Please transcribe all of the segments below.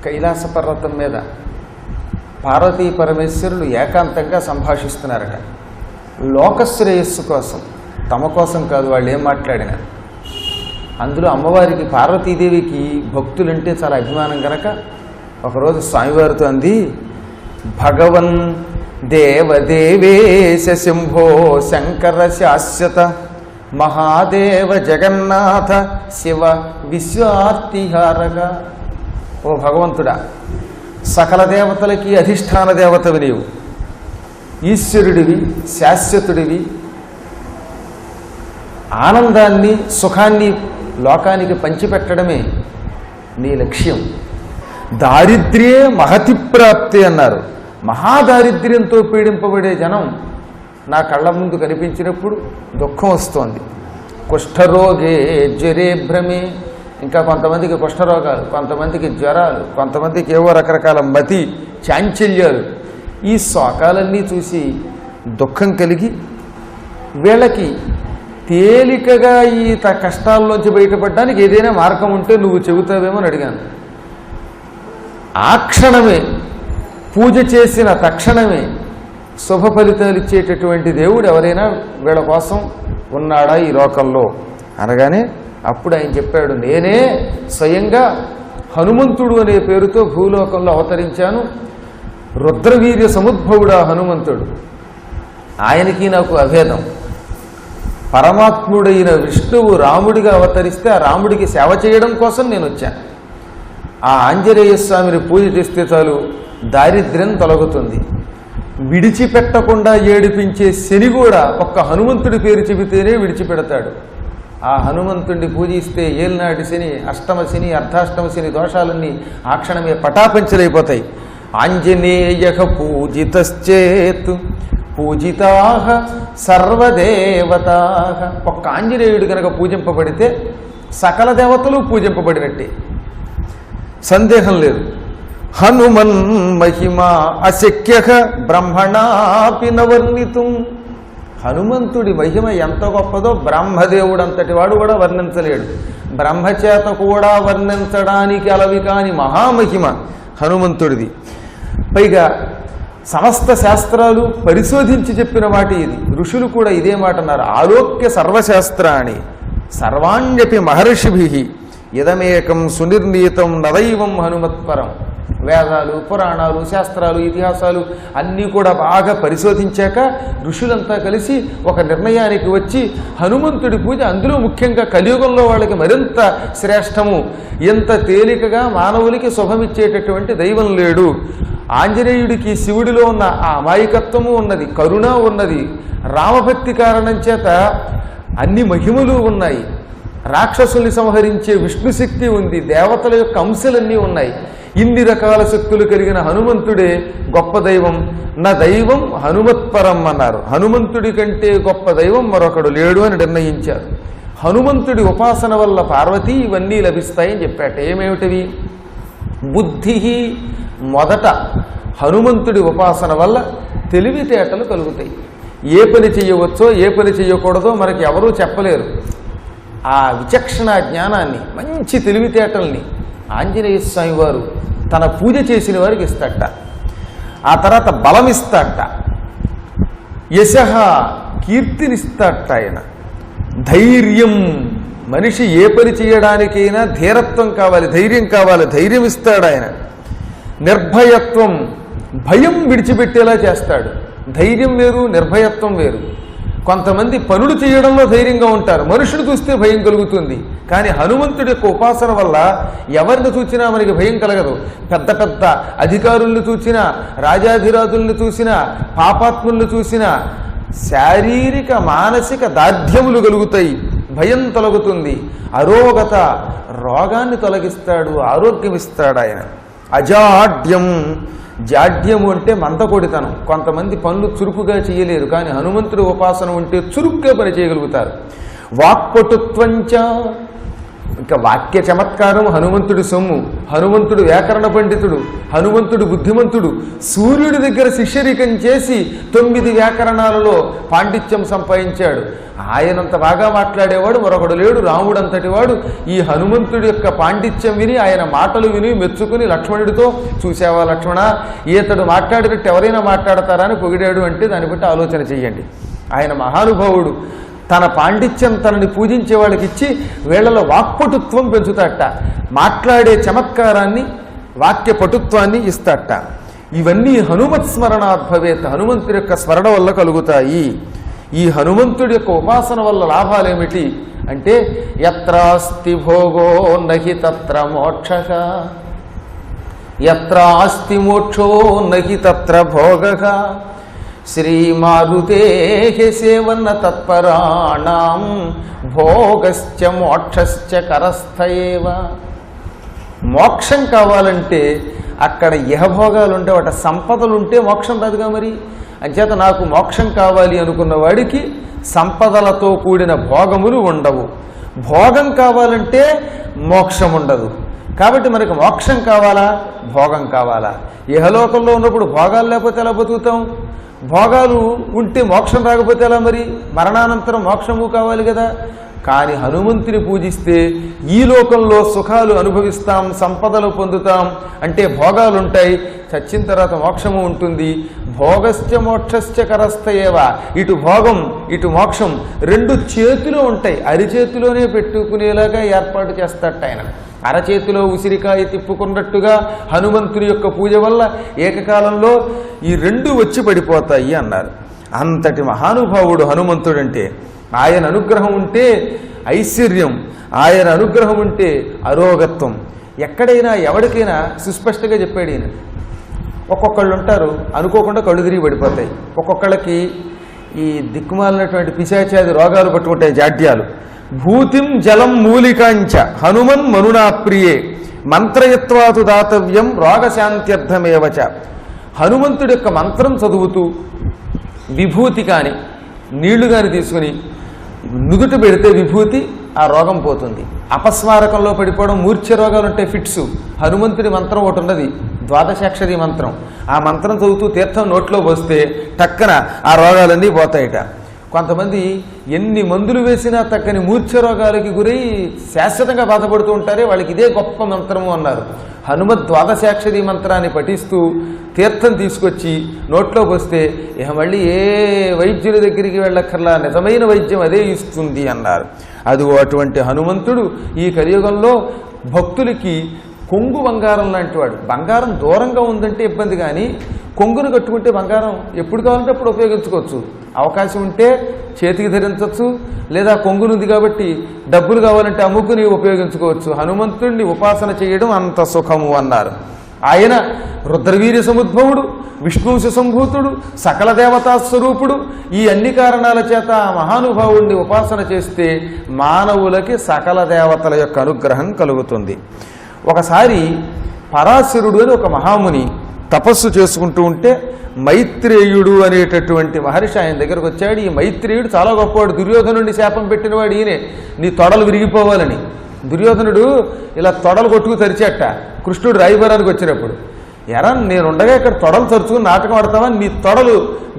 కైలాస పర్వతం మీద పార్వతీ పరమేశ్వరులు ఏకాంతంగా సంభాషిస్తున్నారట. లోకశ్రేయస్సు కోసం, తమ కోసం కాదు వాళ్ళు ఏం మాట్లాడినా. అందులో అమ్మవారికి పార్వతీదేవికి భక్తులంటే చాలా అభిమానం గనక ఒకరోజు స్వామివారితో అంది, భగవన్ దేవదేవేశ శంభో శంకర శాశ్వత మహాదేవ జగన్నాథ శివ విశ్వార్తిహారగా. ఓ భగవంతుడా, సకల దేవతలకి అధిష్టాన దేవతవి నీవు, ఈశ్వరుడివి, శాశ్వతుడివి, ఆనందాన్ని సుఖాన్ని లోకానికి పంచిపెట్టడమే నీ లక్ష్యం. దారిద్ర్యే మహతి ప్రాప్తి అన్నారు. మహాదారిద్ర్యంతో పీడింపబడే జనం నా కళ్ళ ముందు కనిపించినప్పుడు దుఃఖం వస్తోంది. కుష్ఠరోగే జ్వరే భ్రమే, ఇంకా కొంతమందికి కుష్ఠరోగాలు, కొంతమందికి జ్వరాలు, కొంతమందికి ఏవో రకరకాల మతి చాంచల్యాలు. ఈ శోకాలన్నీ చూసి దుఃఖం కలిగి వీళ్ళకి తేలికగా ఈ కష్టాల్లోంచి బయటపడడానికి ఏదైనా మార్గం ఉంటే నువ్వు చెబుతావేమో అని అడిగాను. ఆ క్షణమే పూజ చేసిన తక్షణమే శుభ ఫలితాలు ఇచ్చేటటువంటి దేవుడు ఎవరైనా వీళ్ళ కోసం ఉన్నాడా ఈ లోకంలో అనగానే అప్పుడు ఆయన చెప్పాడు, నేనే స్వయంగా హనుమంతుడు అనే పేరుతో భూలోకంలో అవతరించాను. రుద్రవీర్య సముద్భవుడా హనుమంతుడు. ఆయనకి నాకు అభేదం. పరమాత్ముడైన విష్ణువు రాముడిగా అవతరిస్తే ఆ రాముడికి సేవ చేయడం కోసం నేను వచ్చాను. ఆ ఆంజనేయ స్వామిని పూజ చేస్తే చాలు దారిద్ర్యం తొలగుతుంది. విడిచిపెట్టకుండా ఏడిపించే శని కూడా ఒక్క హనుమంతుడి పేరు చెబితేనే విడిచిపెడతాడు. ఆ హనుమంతుడిని పూజిస్తే ఏలినాటి శని, అష్టమ శని, అర్ధాష్టమ శని దోషాలన్నీ ఆ క్షణమే పటాపంచలైపోతాయి. ఆంజనేయ పూజితశ్చేత్ పూజితాః సర్వదేవతాః. ఒక్క ఆంజనేయుడు కనుక పూజింపబడితే సకల దేవతలు పూజింపబడినట్టే, సందేహం లేదు. హనుమన్ మహిమ అశక్య బ్రహ్మణాపి నవర్ణితుం. హనుమంతుడి మహిమ ఎంత గొప్పదో బ్రహ్మదేవుడు అంతటి వాడు కూడా వర్ణించలేడు. బ్రహ్మచేత కూడా వర్ణించడానికి అలవి కాని మహామహిమ హనుమంతుడిది. పైగా సమస్త శాస్త్రాలు పరిశోధించి చెప్పిన మాట ఇది. ఋషులు కూడా ఇదే మాట అన్నారు. ఆలోక్య సర్వశాస్త్రాన్ని సర్వాణ్యపి మహర్షిభిః ఇదమేకం సునిర్ణీతం నదైవం హనుమత్పరం. వేదాలు, పురాణాలు, శాస్త్రాలు, ఇతిహాసాలు అన్నీ కూడా బాగా పరిశోధించాక ఋషులంతా కలిసి ఒక నిర్ణయానికి వచ్చి హనుమంతుడి పూజ, అందులో ముఖ్యంగా కలియుగంలో వాళ్ళకి మరింత శ్రేష్టము. ఎంత తేలికగా మానవులకి శుభమిచ్చేటటువంటి దైవం లేడు. ఆంజనేయుడికి శివుడిలో ఉన్న ఆ అమాయకత్వము ఉన్నది, కరుణ ఉన్నది, రామభక్తి కారణం చేత అన్ని మహిమలు ఉన్నాయి. రాక్షసుల్ని సంహరించే విష్ణుశక్తి ఉంది, దేవతల యొక్క అంశాలన్నీ ఉన్నాయి. ఇన్ని రకాల శక్తులు కలిగిన హనుమంతుడే గొప్ప దైవం. నా దైవం హనుమత్పరం అన్నారు. హనుమంతుడి కంటే గొప్ప దైవం మరొకడు లేడు అని నిర్ణయించారు. హనుమంతుడి ఉపాసన వల్ల పార్వతీ ఇవన్నీ లభిస్తాయని చెప్పాట. ఏమేమిటివి? బుద్ధి. మొదట హనుమంతుడి ఉపాసన వల్ల తెలివితేటలు కలుగుతాయి. ఏ పని చేయవచ్చో ఏ పని చేయకూడదో మనకి ఎవరూ చెప్పలేరు. ఆ విచక్షణ జ్ఞానాన్ని, మంచి తెలివితేటల్ని ఆంజనేయ స్వామి వారు తన పూజ చేసిన వారికి ఇస్తాట. ఆ తర్వాత బలం ఇస్తాట, యశః కీర్తినిస్తాట. ఆయన ధైర్యం. మనిషి ఏ పని చేయడానికైనా ధీరత్వం కావాలి, ధైర్యం కావాలి, ధైర్యం ఇస్తాడు ఆయన. నిర్భయత్వం. భయం విడిచిపెట్టేలా చేస్తాడు. ధైర్యం వేరు, నిర్భయత్వం వేరు. కొంతమంది పనులు చేయడంలో ధైర్యంగా ఉంటారు, మనుషులు చూస్తే భయం కలుగుతుంది. కానీ హనుమంతుడి యొక్క ఉపాసన వల్ల ఎవరిని చూసినా మనకి భయం కలగదు. పెద్ద పెద్ద అధికారుల్ని చూసినా, రాజాధిరాజుల్ని చూసినా, పాపాత్ముల్ని చూసినా శారీరక మానసిక దార్ఢ్యములు కలుగుతాయి, భయం తొలగుతుంది. అరోగత, రోగాన్ని తొలగిస్తాడు, ఆరోగ్యం ఇస్తాడు ఆయన. అజాడ్యం. జాడ్యము అంటే మందకొడితనం. కొంతమంది పనులు చురుకుగా చేయలేరు, కానీ హనుమంతుడి ఉపాసన ఉంటే చురుగ్గా పని చేయగలుగుతారు. వాక్పటుత్వంచ. ఇంకా వాక్య చమత్కారం హనుమంతుడి సొమ్ము. హనుమంతుడు వ్యాకరణ పండితుడు, హనుమంతుడు బుద్ధిమంతుడు. సూర్యుడి దగ్గర శిష్యరికం చేసి 9 వ్యాకరణాలలో పాండిత్యం సంపాదించాడు. ఆయనంత బాగా మాట్లాడేవాడు మరొకడు లేడు. రాముడు అంతటి వాడు. ఈ హనుమంతుడి యొక్క పాండిత్యం విని, ఆయన మాటలు విని మెచ్చుకుని లక్ష్మణుడితో, చూసావా లక్ష్మణ, ఈతడు మాట్లాడినట్టు ఎవరైనా మాట్లాడతారా అని పొగిడాడు. అంటే దాన్ని బట్టి ఆలోచన చెయ్యండి. ఆయన మహానుభావుడు. తన పాండిత్యం తనని పూజించే వాళ్ళకి ఇచ్చి వీళ్ళలో వాక్పటుత్వం పెంచుతాట. మాట్లాడే చమత్కారాన్ని, వాక్య పటుత్వాన్ని ఇస్తాట. ఇవన్నీ హనుమత్స్మరణాద్భవేత్, హనుమంతుడి యొక్క స్మరణ వల్ల కలుగుతాయి. ఈ హనుమంతుడి యొక్క ఉపాసన వల్ల లాభాలేమిటి అంటే, యత్రాస్తి భోగో నహి తత్ర మోక్షః, యత్రాస్తి మోక్షో నహి తత్ర భోగః, శ్రీమారుతే సేవన్న తత్పరాణం భోగశ్చ మోక్షశ్చ కరస్థయేవ. మోక్షం కావాలంటే అక్కడ ఇహభోగాలుంటే, వాటి సంపదలుంటే మోక్షం రాదుగా. మరి అంచేత నాకు మోక్షం కావాలి అనుకున్న వాడికి సంపదలతో కూడిన భోగములు ఉండవు. భోగం కావాలంటే మోక్షం ఉండదు. కాబట్టి మనకి మోక్షం కావాలా, భోగం కావాలా? ఇహలోకంలో ఉన్నప్పుడు భోగాలు లేకపోతే ఎలా బతుకుతాం? భోగాలు ఉంటే మోక్షం రాకపోతే ఎలా? మరి మరణానంతరం మోక్షము కావాలి కదా. కానీ హనుమంతుని పూజిస్తే ఈ లోకంలో సుఖాలు అనుభవిస్తాం, సంపదలు పొందుతాం. అంటే భోగాలు ఉంటాయి, చచ్చిన తర్వాత మోక్షము ఉంటుంది. భోగశ్చ మోక్షశ్చ కరస్థయేవ. ఇటు భోగం ఇటు మోక్షం రెండు చేతిలో ఉంటాయి. అరిచేతిలోనే పెట్టుకునేలాగా ఏర్పాటు చేస్తాడు ఆయన. అరచేతిలో ఉసిరికాయ తిప్పుకున్నట్టుగా హనుమంతుని యొక్క పూజ వల్ల ఏకకాలంలో ఈ రెండు వచ్చి పడిపోతాయి అన్నారు. అంతటి మహానుభావుడు హనుమంతుడంటే. ఆయన అనుగ్రహం ఉంటే ఐశ్వర్యం, ఆయన అనుగ్రహం ఉంటే అరోగత్వం. ఎక్కడైనా ఎవరికైనా సుస్పష్టంగా చెప్పాడు ఈయన. ఒక్కొక్కళ్ళు ఉంటారు అనుకోకుండా కళ్ళు తిరిగి పడిపోతాయి. ఒక్కొక్కళ్ళకి ఈ దిక్కుమాలినటువంటి పిశాచాది రోగాలు పట్టుకుంటాయి, జాడ్యాలు. భూతిం జలం మూలికాంచ హనుమన్ మనునా ప్రియే మంత్రయత్వాతు దాతవ్యం రోగశాంత్యర్థమేవచ. హనుమంతుడి యొక్క మంత్రం చదువుతూ విభూతి కానీ నీళ్లు కానీ తీసుకుని నుదుట పెడితే విభూతి, ఆ రోగం పోతుంది. అపస్మారకంలో పడిపోవడం, మూర్ఛ రోగాలు ఉంటాయి, ఫిట్స్. హనుమంతుడి మంత్రం ఒకటి ఉన్నది, ద్వాదశాక్షరి మంత్రం. ఆ మంత్రం చదువుతూ తీర్థం నోట్లో పోస్తే టక్కన ఆ రోగాలన్నీ పోతాయిట. కొంతమంది ఎన్ని మందులు వేసినా తక్కని మూర్ఛ రోగాలకి గురై శాశ్వతంగా బాధపడుతూ ఉంటారే, వాళ్ళకి ఇదే గొప్ప మంత్రము అన్నారు. హనుమద్ ద్వాదశాక్షరి మంత్రాన్ని పఠిస్తూ తీర్థం తీసుకొచ్చి నోట్లో పోస్తే ఇక మళ్ళీ ఏ వైద్యుల దగ్గరికి వెళ్ళక్కర్లా, నిజమైన వైద్యం అదే ఇస్తుంది అన్నారు. అదిగో అటువంటి హనుమంతుడు ఈ కలియుగంలో భక్తులకి కొంగు బంగారం లాంటి వాడు. బంగారం దూరంగా ఉందంటే ఇబ్బంది, కానీ కొంగును కట్టుకుంటే బంగారం ఎప్పుడు కావాలంటే అప్పుడు ఉపయోగించుకోవచ్చు. అవకాశం ఉంటే చేతికి ధరించవచ్చు, లేదా కొంగునుంది కాబట్టి డబ్బులు కావాలంటే అమ్ముకుని ఉపయోగించుకోవచ్చు. హనుమంతుడిని ఉపాసన చేయడం అంత సుఖము అన్నారు. ఆయన రుద్రవీర్య సముద్భవుడు, విష్ణువంశ సంభూతుడు, సకల దేవతా స్వరూపుడు. ఈ అన్ని కారణాల చేత ఆ మహానుభావుడిని ఉపాసన చేస్తే మానవులకి సకల దేవతల యొక్క అనుగ్రహం కలుగుతుంది. ఒకసారి పరాశరుడు అని ఒక మహాముని తపస్సు చేసుకుంటూ ఉంటే మైత్రేయుడు అనేటటువంటి మహర్షి ఆయన దగ్గరకు వచ్చాడు. ఈ మైత్రేయుడు చాలా గొప్పవాడు. దుర్యోధనుడిని శాపం పెట్టినవాడు ఈయనే, నీ తొడలు విరిగిపోవాలని. దుర్యోధనుడు ఇలా తొడలు కొట్టుకు తెరిచేట కృష్ణుడు రాయబారానికి వచ్చినప్పుడు. ఎరా నేనుండగా ఇక్కడ తొడలు తరుచుకుని నాటకం ఆడతావా, నీ తొడలు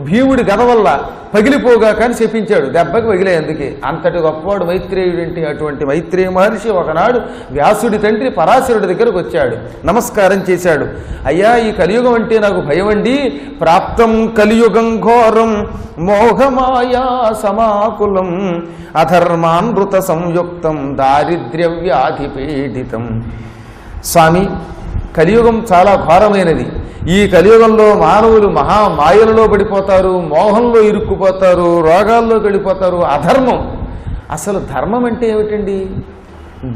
భీముడి గద వల్ల పగిలిపోగా కానీ చెప్పించాడు. దెబ్బకి పగిలే. అందుకే అంతటి గొప్పవాడు మైత్రేయుడు. అంటే అటువంటి మైత్రేయ మహర్షి ఒకనాడు వ్యాసుడి తండ్రి పరాశరుడి దగ్గరకు వచ్చాడు, నమస్కారం చేశాడు. అయ్యా, ఈ కలియుగం అంటే నాకు భయమండి. ప్రాప్తం కలియుగం ఘోరం మోహమాయా సమాకులం అధర్మానృత సంయుక్తం దారిద్ర్య వ్యాధి పీడితం. స్వామి, కలియుగం చాలా ఘోరమైనది. ఈ కలియుగంలో మానవులు మహామాయలలో పడిపోతారు, మోహంలో ఇరుక్కుపోతారు, రోగాల్లోకి వెళ్ళిపోతారు. అధర్మం. అసలు ధర్మం అంటే ఏమిటండి?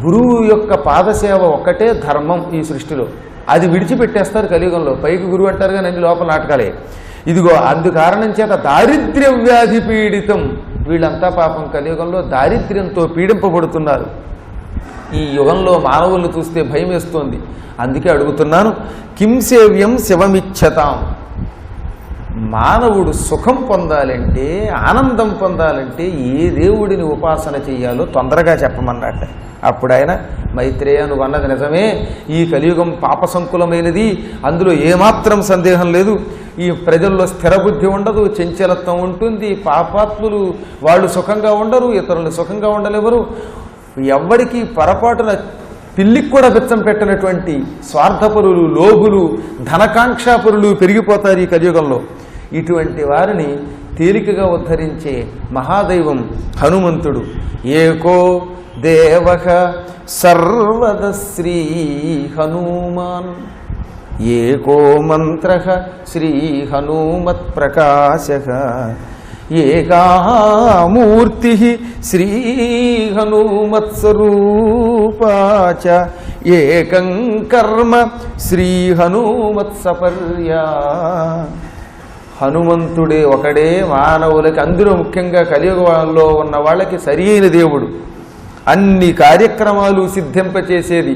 గురువు యొక్క పాదసేవ ఒక్కటే ధర్మం ఈ సృష్టిలో. అది విడిచిపెట్టేస్తారు కలియుగంలో. పైకి గురువు అంటారు కానీ అన్ని లోపల నాటకాలే. ఇదిగో అందు కారణం చేత దారిద్ర్య వ్యాధి పీడితం. వీళ్ళంతా పాపం కలియుగంలో దారిద్ర్యంతో పీడింపబడుతున్నారు. ఈ యుగంలో మానవులను చూస్తే భయం వేస్తోంది. అందుకే అడుగుతున్నాను, కిం సేవ్యం శివమిచ్చతాం. మానవుడు సుఖం పొందాలంటే, ఆనందం పొందాలంటే ఏ దేవుడిని ఉపాసన చెయ్యాలో తొందరగా చెప్పమన్నట్ట. అప్పుడు ఆయన మైత్రేయ నువ్వు అన్నది నిజమే, ఈ కలియుగం పాపసంకులమైనది, అందులో ఏమాత్రం సందేహం లేదు. ఈ ప్రజల్లో స్థిరబుద్ధి ఉండదు, చంచలత్వం ఉంటుంది, పాపాత్ములు వాళ్ళు సుఖంగా ఉండరు, ఇతరులు సుఖంగా ఉండలేవరు. ఎవ్వడికి పొరపాటున పిల్లికి కూడా బిచ్చం పెట్టినటువంటి స్వార్థపరులు, లోభులు, ధనకాంక్షాపరులు పెరిగిపోతారు ఈ కలియుగంలో. ఇటువంటి వారిని తేలికగా ఉద్ధరించే మహాదైవం హనుమంతుడు. ఏకో దేవః సర్వద శ్రీ హనుమాన్, ఏకో మంత్రః శ్రీ హనుమత్ ప్రకాశః, ఏకామూర్తి శ్రీ హనుమత్స్వరూపా చ, ఏకం కర్మ శ్రీ హనుమత్సపర్యా. హనుమంతుడే ఒకడే మానవులకి, అందులో ముఖ్యంగా కలియుగంలో ఉన్న వాళ్ళకి సరియైన దేవుడు. అన్ని కార్యక్రమాలు సిద్ధింపచేసేది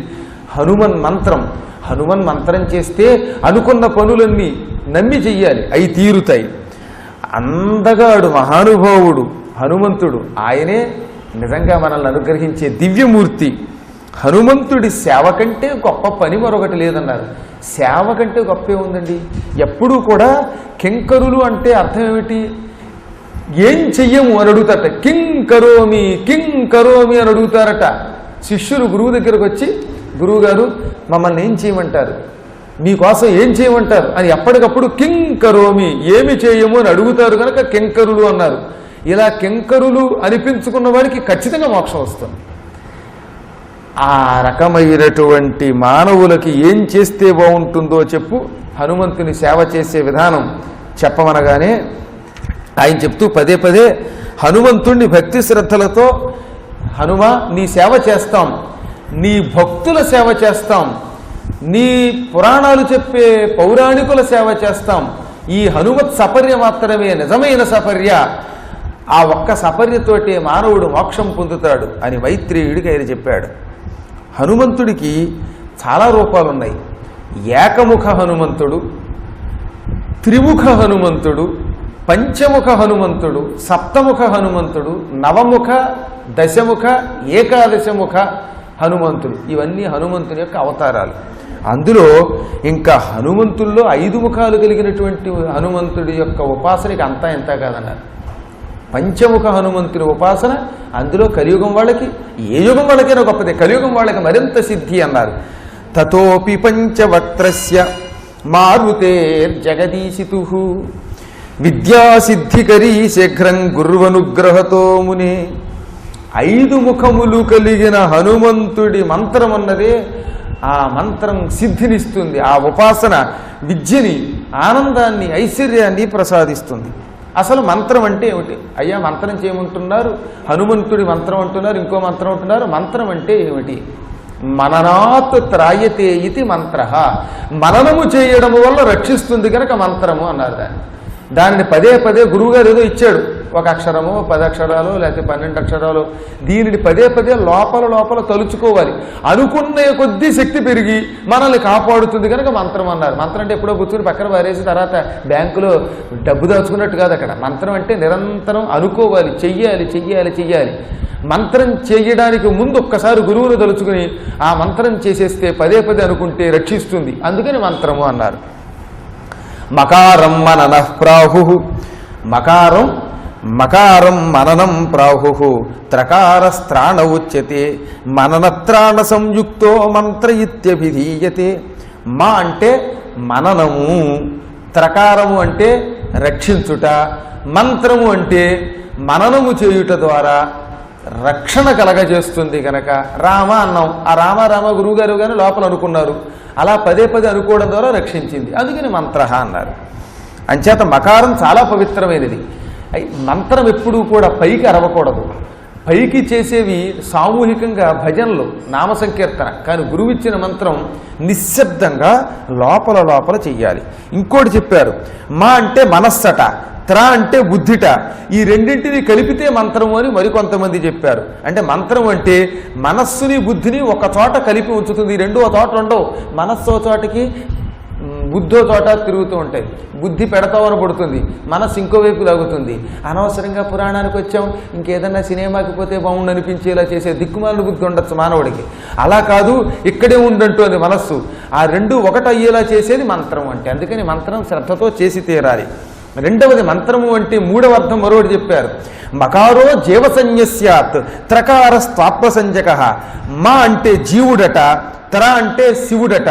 హనుమన్ మంత్రం. హనుమన్ మంత్రం చేస్తే అనుకున్న పనులన్నీ నమ్మి చెయ్యాలి, అవి తీరుతాయి. అందగాడు మహానుభావుడు హనుమంతుడు. ఆయనే నిజంగా మనల్ని అనుగ్రహించే దివ్యమూర్తి. హనుమంతుడి సేవ కంటే గొప్ప పని మరొకటి లేదన్నారు. సేవ కంటే గొప్ప ఏముందండి? ఎప్పుడూ కూడా కింకరులు అంటే అర్థం ఏమిటి? ఏం చెయ్యము అని అడుగుతారట. కింకరోమి కింకరోమి అని అడుగుతారట. శిష్యులు గురువు దగ్గరకు వచ్చి, గురువుగారు మమ్మల్ని ఏం చేయమంటారు, మీకోసం ఏం చేయమంటారు అని ఎప్పటికప్పుడు కింకరోమి ఏమి చేయము అని అడుగుతారు కనుక కింకరులు అన్నారు. ఇలా కింకరులు అనిపించుకున్న వారికి ఖచ్చితంగా మోక్షం వస్తుంది. ఆ రకమైనటువంటి మానవులకి ఏం చేస్తే బాగుంటుందో చెప్పు. హనుమంతుని సేవ చేసే విధానం చెప్పమనగానే ఆయన చెప్తూ పదే పదే హనుమంతుణ్ణి భక్తి శ్రద్ధలతో, హనుమ నీ సేవ చేస్తాం, నీ భక్తుల సేవ చేస్తాం, నీ పురాణాలు చెప్పే పౌరాణికుల సేవ చేస్తాం. ఈ హనుమత్ సపర్య మాత్రమే నిజమైన సపర్య. ఆ ఒక్క సపర్యతోటే మానవుడు మోక్షం పొందుతాడు అని మైత్రేయుడికి ఆయన చెప్పాడు. హనుమంతుడికి చాలా రూపాలు ఉన్నాయి. ఏకముఖ హనుమంతుడు, త్రిముఖ హనుమంతుడు, పంచముఖ హనుమంతుడు, సప్తముఖ హనుమంతుడు, నవముఖ, దశముఖ, ఏకాదశముఖ హనుమంతుడు. ఇవన్నీ హనుమంతుని యొక్క అవతారాలు. అందులో ఇంకా హనుమంతుల్లో 5 ముఖాలు కలిగినటువంటి హనుమంతుడి యొక్క ఉపాసనకి అంతా ఎంత కాదన్నారు. పంచముఖ హనుమంతుని ఉపాసన అందులో కలియుగం వాళ్ళకి, ఏ యుగం వాళ్ళకైనా గొప్పదే, కలియుగం వాళ్ళకి మరింత సిద్ధి అన్నారు. తతోపి పంచవక్త్రస్య మారుతేర్జగదీశితు విద్యాసిద్ధికరీ శీఘ్రం గుర్వనుగ్రహతో మునే. 5 ముఖములు కలిగిన హనుమంతుడి మంత్రం అన్నదే ఆ మంత్రం సిద్ధినిస్తుంది. ఆ ఉపాసన విద్యని, ఆనందాన్ని, ఐశ్వర్యాన్ని ప్రసాదిస్తుంది. అసలు మంత్రం అంటే ఏమిటి? అయ్యా మంత్రం చేయమంటున్నారు, హనుమంతుడి మంత్రం అంటున్నారు, ఇంకో మంత్రం అంటున్నారు. మంత్రం అంటే ఏమిటి? మననాత్ త్రాయతే ఇది మంత్ర. మననము చేయడము వల్ల రక్షిస్తుంది కనుక మంత్రము అన్నారు. దానిని పదే పదే గురువుగారు ఏదో ఇచ్చాడు, 1 అక్షరమో 10 అక్షరాలు లేకపోతే 12 అక్షరాలు. దీనిని పదే పదే లోపల లోపల తలుచుకోవాలి. అనుకున్న కొద్దీ శక్తి పెరిగి మనల్ని కాపాడుతుంది కనుక మంత్రం అన్నారు. మంత్రం అంటే ఎప్పుడో కూర్చుని పక్కన పారేసి తర్వాత బ్యాంకులో డబ్బు దాచుకున్నట్టు కాదు. అక్కడ మంత్రం అంటే నిరంతరం అనుకోవాలి, చెయ్యాలి చెయ్యాలి చెయ్యాలి. మంత్రం చేయడానికి ముందు ఒక్కసారి గురువును తలుచుకుని ఆ మంత్రం చేసేస్తే పదే పదే అనుకుంటే రక్షిస్తుంది. అందుకని మంత్రము అన్నారు. మకారం మననః ప్రాహు, మకారం మకారం మననం ప్రాహు, త్రకారస్త్రాణ ఉచ్యతే, మననత్రాణ సంయుక్తో మంత్ర ఇత్యభిధీయతే. మా అంటే మననము, త్రకారము అంటే రక్షించుట, మంత్రము అంటే మననము చేయుట ద్వారా రక్షణ కలగజేస్తుంది కనుక రామ అన్నాం. ఆ రామ రామ గురువుగారు కానీ లోపల అనుకున్నారు, అలా పదే పదే అనుకోవడం ద్వారా రక్షించింది. అందుకని మంత్ర అన్నారు. అంచేత మకారం చాలా పవిత్రమైనది. మంత్రం ఎప్పుడూ కూడా పైకి అరవకూడదు. పైకి చేసేవి సామూహికంగా భజనలు, నామ సంకీర్తన. కానీ గురువు ఇచ్చిన మంత్రం నిశ్శబ్దంగా లోపల లోపల చెయ్యాలి. ఇంకోటి చెప్పారు, మా అంటే మనస్సట, త్ర అంటే బుద్ధిట. ఈ రెండింటిని కలిపితే మంత్రము అని మరికొంతమంది చెప్పారు. అంటే మంత్రం అంటే మనస్సుని బుద్ధిని ఒక చోట కలిపి ఉంచుతుంది. ఈ రెండు ఒక చోట ఉండవు. మనస్సు ఒక చోటకి, బుద్ధో చోట తిరుగుతూ ఉంటాయి. బుద్ధి పెడతావని పడుతుంది, మనసు ఇంకో వైపు లాగుతుంది. అనవసరంగా పురాణానికి వచ్చాం, ఇంకేదన్నా సినిమాకి పోతే బాగుండు అనిపించేలా చేసే దిక్కుమాలిన బుద్ధి ఉండొచ్చు మానవుడికి. అలా కాదు, ఇక్కడే ఉండంటోంది మనస్సు. ఆ రెండు ఒకటి అయ్యేలా చేసేది మంత్రం అంటే. అందుకని మంత్రం శ్రద్ధతో చేసి తీరాలి. రెండవది మంత్రము అంటే మూడవ అర్థం మరొకటి చెప్పారు. మకారో జీవసంజ్ఞస్యాత్ త్రకార స్వాత్మసంజక. మా అంటే జీవుడట, త్ర అంటే శివుడట.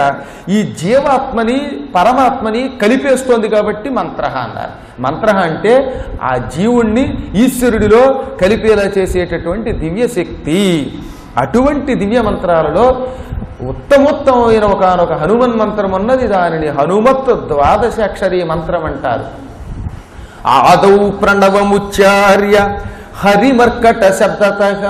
ఈ జీవాత్మని పరమాత్మని కలిపేస్తోంది కాబట్టి మంత్ర అన్నారు. మంత్ర అంటే ఆ జీవుణ్ణి ఈశ్వరుడిలో కలిపేలా చేసేటటువంటి దివ్యశక్తి. అటువంటి దివ్య మంత్రాలలో ఉత్తమోత్తమైన ఒకనొక హనుమన్ మంత్రం ఉన్నది. దానిని హనుమత్ ద్వాదశాక్షరీ మంత్రం అంటారు. ఆదౌ ప్రణవముచ్చార్య హరిమర్కట శబ్దతః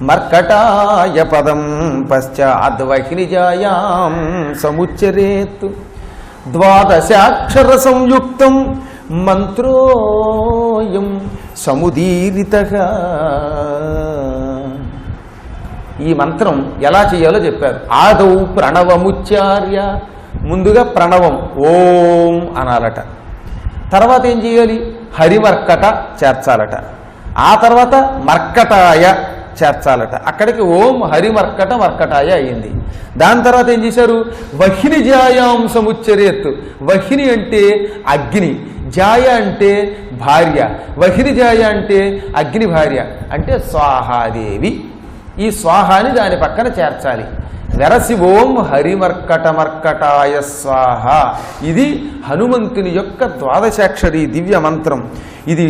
మర్కటాయ పదం పశ్చాద్వహినిజాయాం సముచ్చరేత్ ద్వాదశాక్షర సంయుక్తం మంత్రోయం సముదీరితః. ఈ మంత్రం ఎలా చేయాలో చెప్పారు. ఆదౌ ప్రణవముచ్చార్య, ముందుగా ప్రణవం ఓం అనాలట. తర్వాత ఏం చేయాలి? హరిమర్కట చేర్చాలట. ఆ తర్వాత మర్కటాయ చేర్చాలట. అక్కడికి ఓం హరిమర్కట మర్కటాయ అయింది. దాని తర్వాత ఏం చేశారు? వహిని జాయాం సముచ్చరేత్. వహిని అంటే అగ్ని, జాయ అంటే భార్య. వహిని జాయ అంటే అగ్ని భార్య, అంటే స్వాహాదేవి. ఈ స్వాహాని దాని పక్కన చేర్చాలి. వెరసి ఓం హరిమర్కట మర్కటాయ స్వాహ. ఇది హనుమంతుని యొక్క ద్వాదశాక్షరి దివ్య మంత్రం. ఇది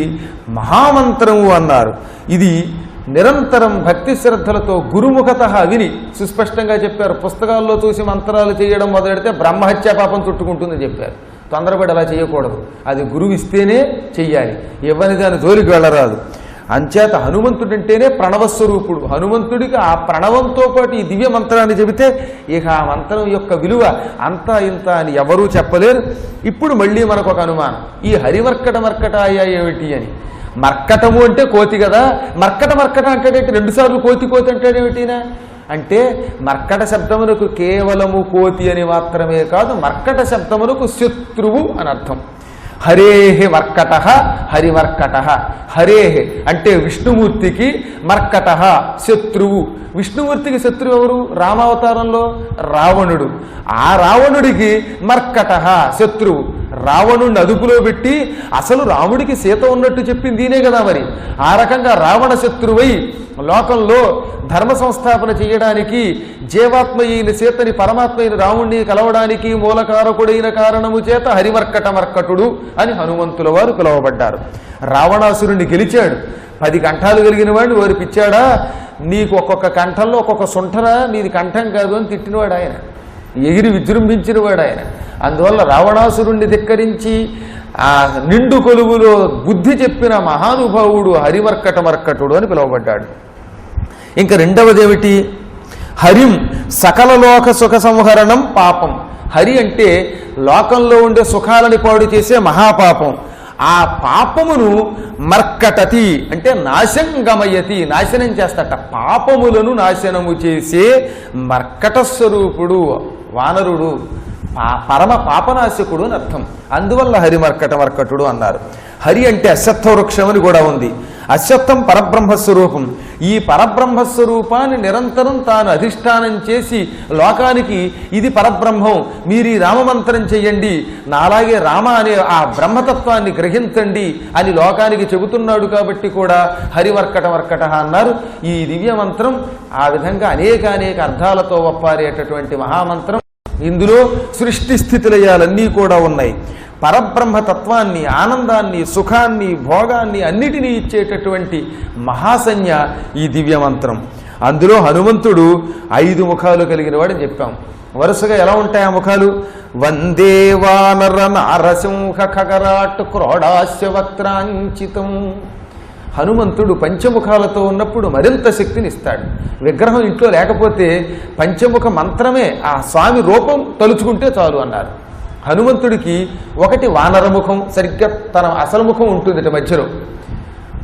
మహామంత్రము అన్నారు. ఇది నిరంతరం భక్తి శ్రద్ధలతో గురుముఖత విని సుస్పష్టంగా చెప్పారు. పుస్తకాల్లో చూసి మంత్రాలు చేయడం మొదలెడితే బ్రహ్మహత్యా పాపం చుట్టుకుంటుందని చెప్పారు. తొందరపడి అలా చేయకూడదు. అది గురువు ఇస్తేనే చెయ్యాలి, ఇవ్వని దాని జోలికి వెళ్ళరాదు. అంచేత హనుమంతుడంటేనే ప్రణవస్వరూపుడు. హనుమంతుడికి ఆ ప్రణవంతో పాటు ఈ దివ్య మంత్రాన్ని చెబితే ఇక ఆ మంత్రం యొక్క విలువ అంతా ఇంత అని ఎవరూ చెప్పలేరు. ఇప్పుడు మళ్ళీ మనకు ఒక అనుమానం, ఈ హరిమర్కట మర్కటాయ ఏమిటి అని. మర్కటము అంటే కోతి కదా, మర్కట మర్కట అంటాడేంటి? 2 సార్లు కోతి కోతి అంటాడేమిటినా అంటే, మర్కట శబ్దమునకు కేవలము కోతి అని మాత్రమే కాదు, మర్కట శబ్దమునకు శత్రువు అని అర్థం. హరేహే మర్కట హరిమర్కట. హరేహే అంటే విష్ణుమూర్తికి, మర్కట శత్రువు. విష్ణుమూర్తికి శత్రువు ఎవరు? రామావతారంలో రావణుడు. ఆ రావణుడికి మర్కట శత్రువు. రావణుడిని అదుపులో పెట్టి అసలు రాముడికి సీత ఉన్నట్టు చెప్పింది దీనే కదా మరి. ఆ రకంగా రావణ శత్రువై లోకంలో ధర్మ సంస్థాపన చేయడానికి, జీవాత్మ అయిన సీతని పరమాత్మ అయిన రాముణ్ణి కలవడానికి మూలకారకుడైన కారణము చేత హరిమర్కట మర్కటుడు అని హనుమంతుల వారు పిలువబడ్డారు. రావణాసురుణ్ణి గెలిచాడు. 10 కంఠాలు కలిగిన వాడిని వారు పిచ్చాడా, నీకు ఒక్కొక్క కంఠంలో ఒక్కొక్క సుంఠరా, నీది కంఠం కాదు అని తిట్టినవాడు ఆయన, ఎగిరి విజృంభించిన వాడు ఆయన. అందువల్ల రావణాసురుణ్ణి ధిక్కరించి ఆ నిండు కొలువులో బుద్ధి చెప్పిన మహానుభావుడు హరిమర్కట మర్కటుడు అని పిలువబడ్డాడు. ఇంకా రెండవది ఏమిటి? హరిం సకల లోక సుఖ సంహరణం పాపం. హరి అంటే లోకంలో ఉండే సుఖాలని పాడు చేసే మహాపాపం. ఆ పాపమును మర్కటతి అంటే నాశంగమయతి, నాశనం చేస్తట. పాపములను నాశనము చేసే మర్కట స్వరూపుడు వానరుడు, పరమ పాపనాశకుడు అని అర్థం. అందువల్ల హరిమర్కట మర్కటుడు అన్నారు. హరి అంటే అశ్వత్థ వృక్షం అని కూడా ఉంది. అశ్వత్థం పరబ్రహ్మస్వరూపం. ఈ పరబ్రహ్మస్వరూపాన్ని నిరంతరం తాను అధిష్టానం చేసి లోకానికి ఇది పరబ్రహ్మం, మీరు ఈ రామమంత్రం చెయ్యండి, నాలాగే రామ అనే ఆ బ్రహ్మతత్వాన్ని గ్రహించండి అని లోకానికి చెబుతున్నాడు. కాబట్టి కూడా హరిమర్కట మర్కట అన్నారు. ఈ దివ్య మంత్రం ఆ విధంగా అనేక అర్థాలతో ఒప్పారేటటువంటి మహామంత్రం. ఇందులో సృష్టి స్థితిలయాలన్నీ కూడా ఉన్నాయి. పరబ్రహ్మతత్వాన్ని, ఆనందాన్ని, సుఖాన్ని, భోగాన్ని అన్నిటినీ ఇచ్చేటటువంటి మహాసంజ్ఞ ఈ దివ్యమంత్రం. అందులో హనుమంతుడు 5 ముఖాలు కలిగిన వాడని చెప్పాం. వరుసగా ఎలా ఉంటాయి ఆ ముఖాలు? వందే వానర నారసింహ ఖగరాట్ క్రోడాస్య వక్రాంచితం. హనుమంతుడు పంచముఖాలతో ఉన్నప్పుడు మరింత శక్తిని ఇస్తాడు. విగ్రహం ఇంట్లో లేకపోతే పంచముఖ మంత్రమే ఆ స్వామి రూపం తలుచుకుంటే చాలు అన్నారు. హనుమంతుడికి ఒకటి వానరముఖం, సరిగ్గా తన అసలు ముఖం ఉంటుంది మధ్యలో.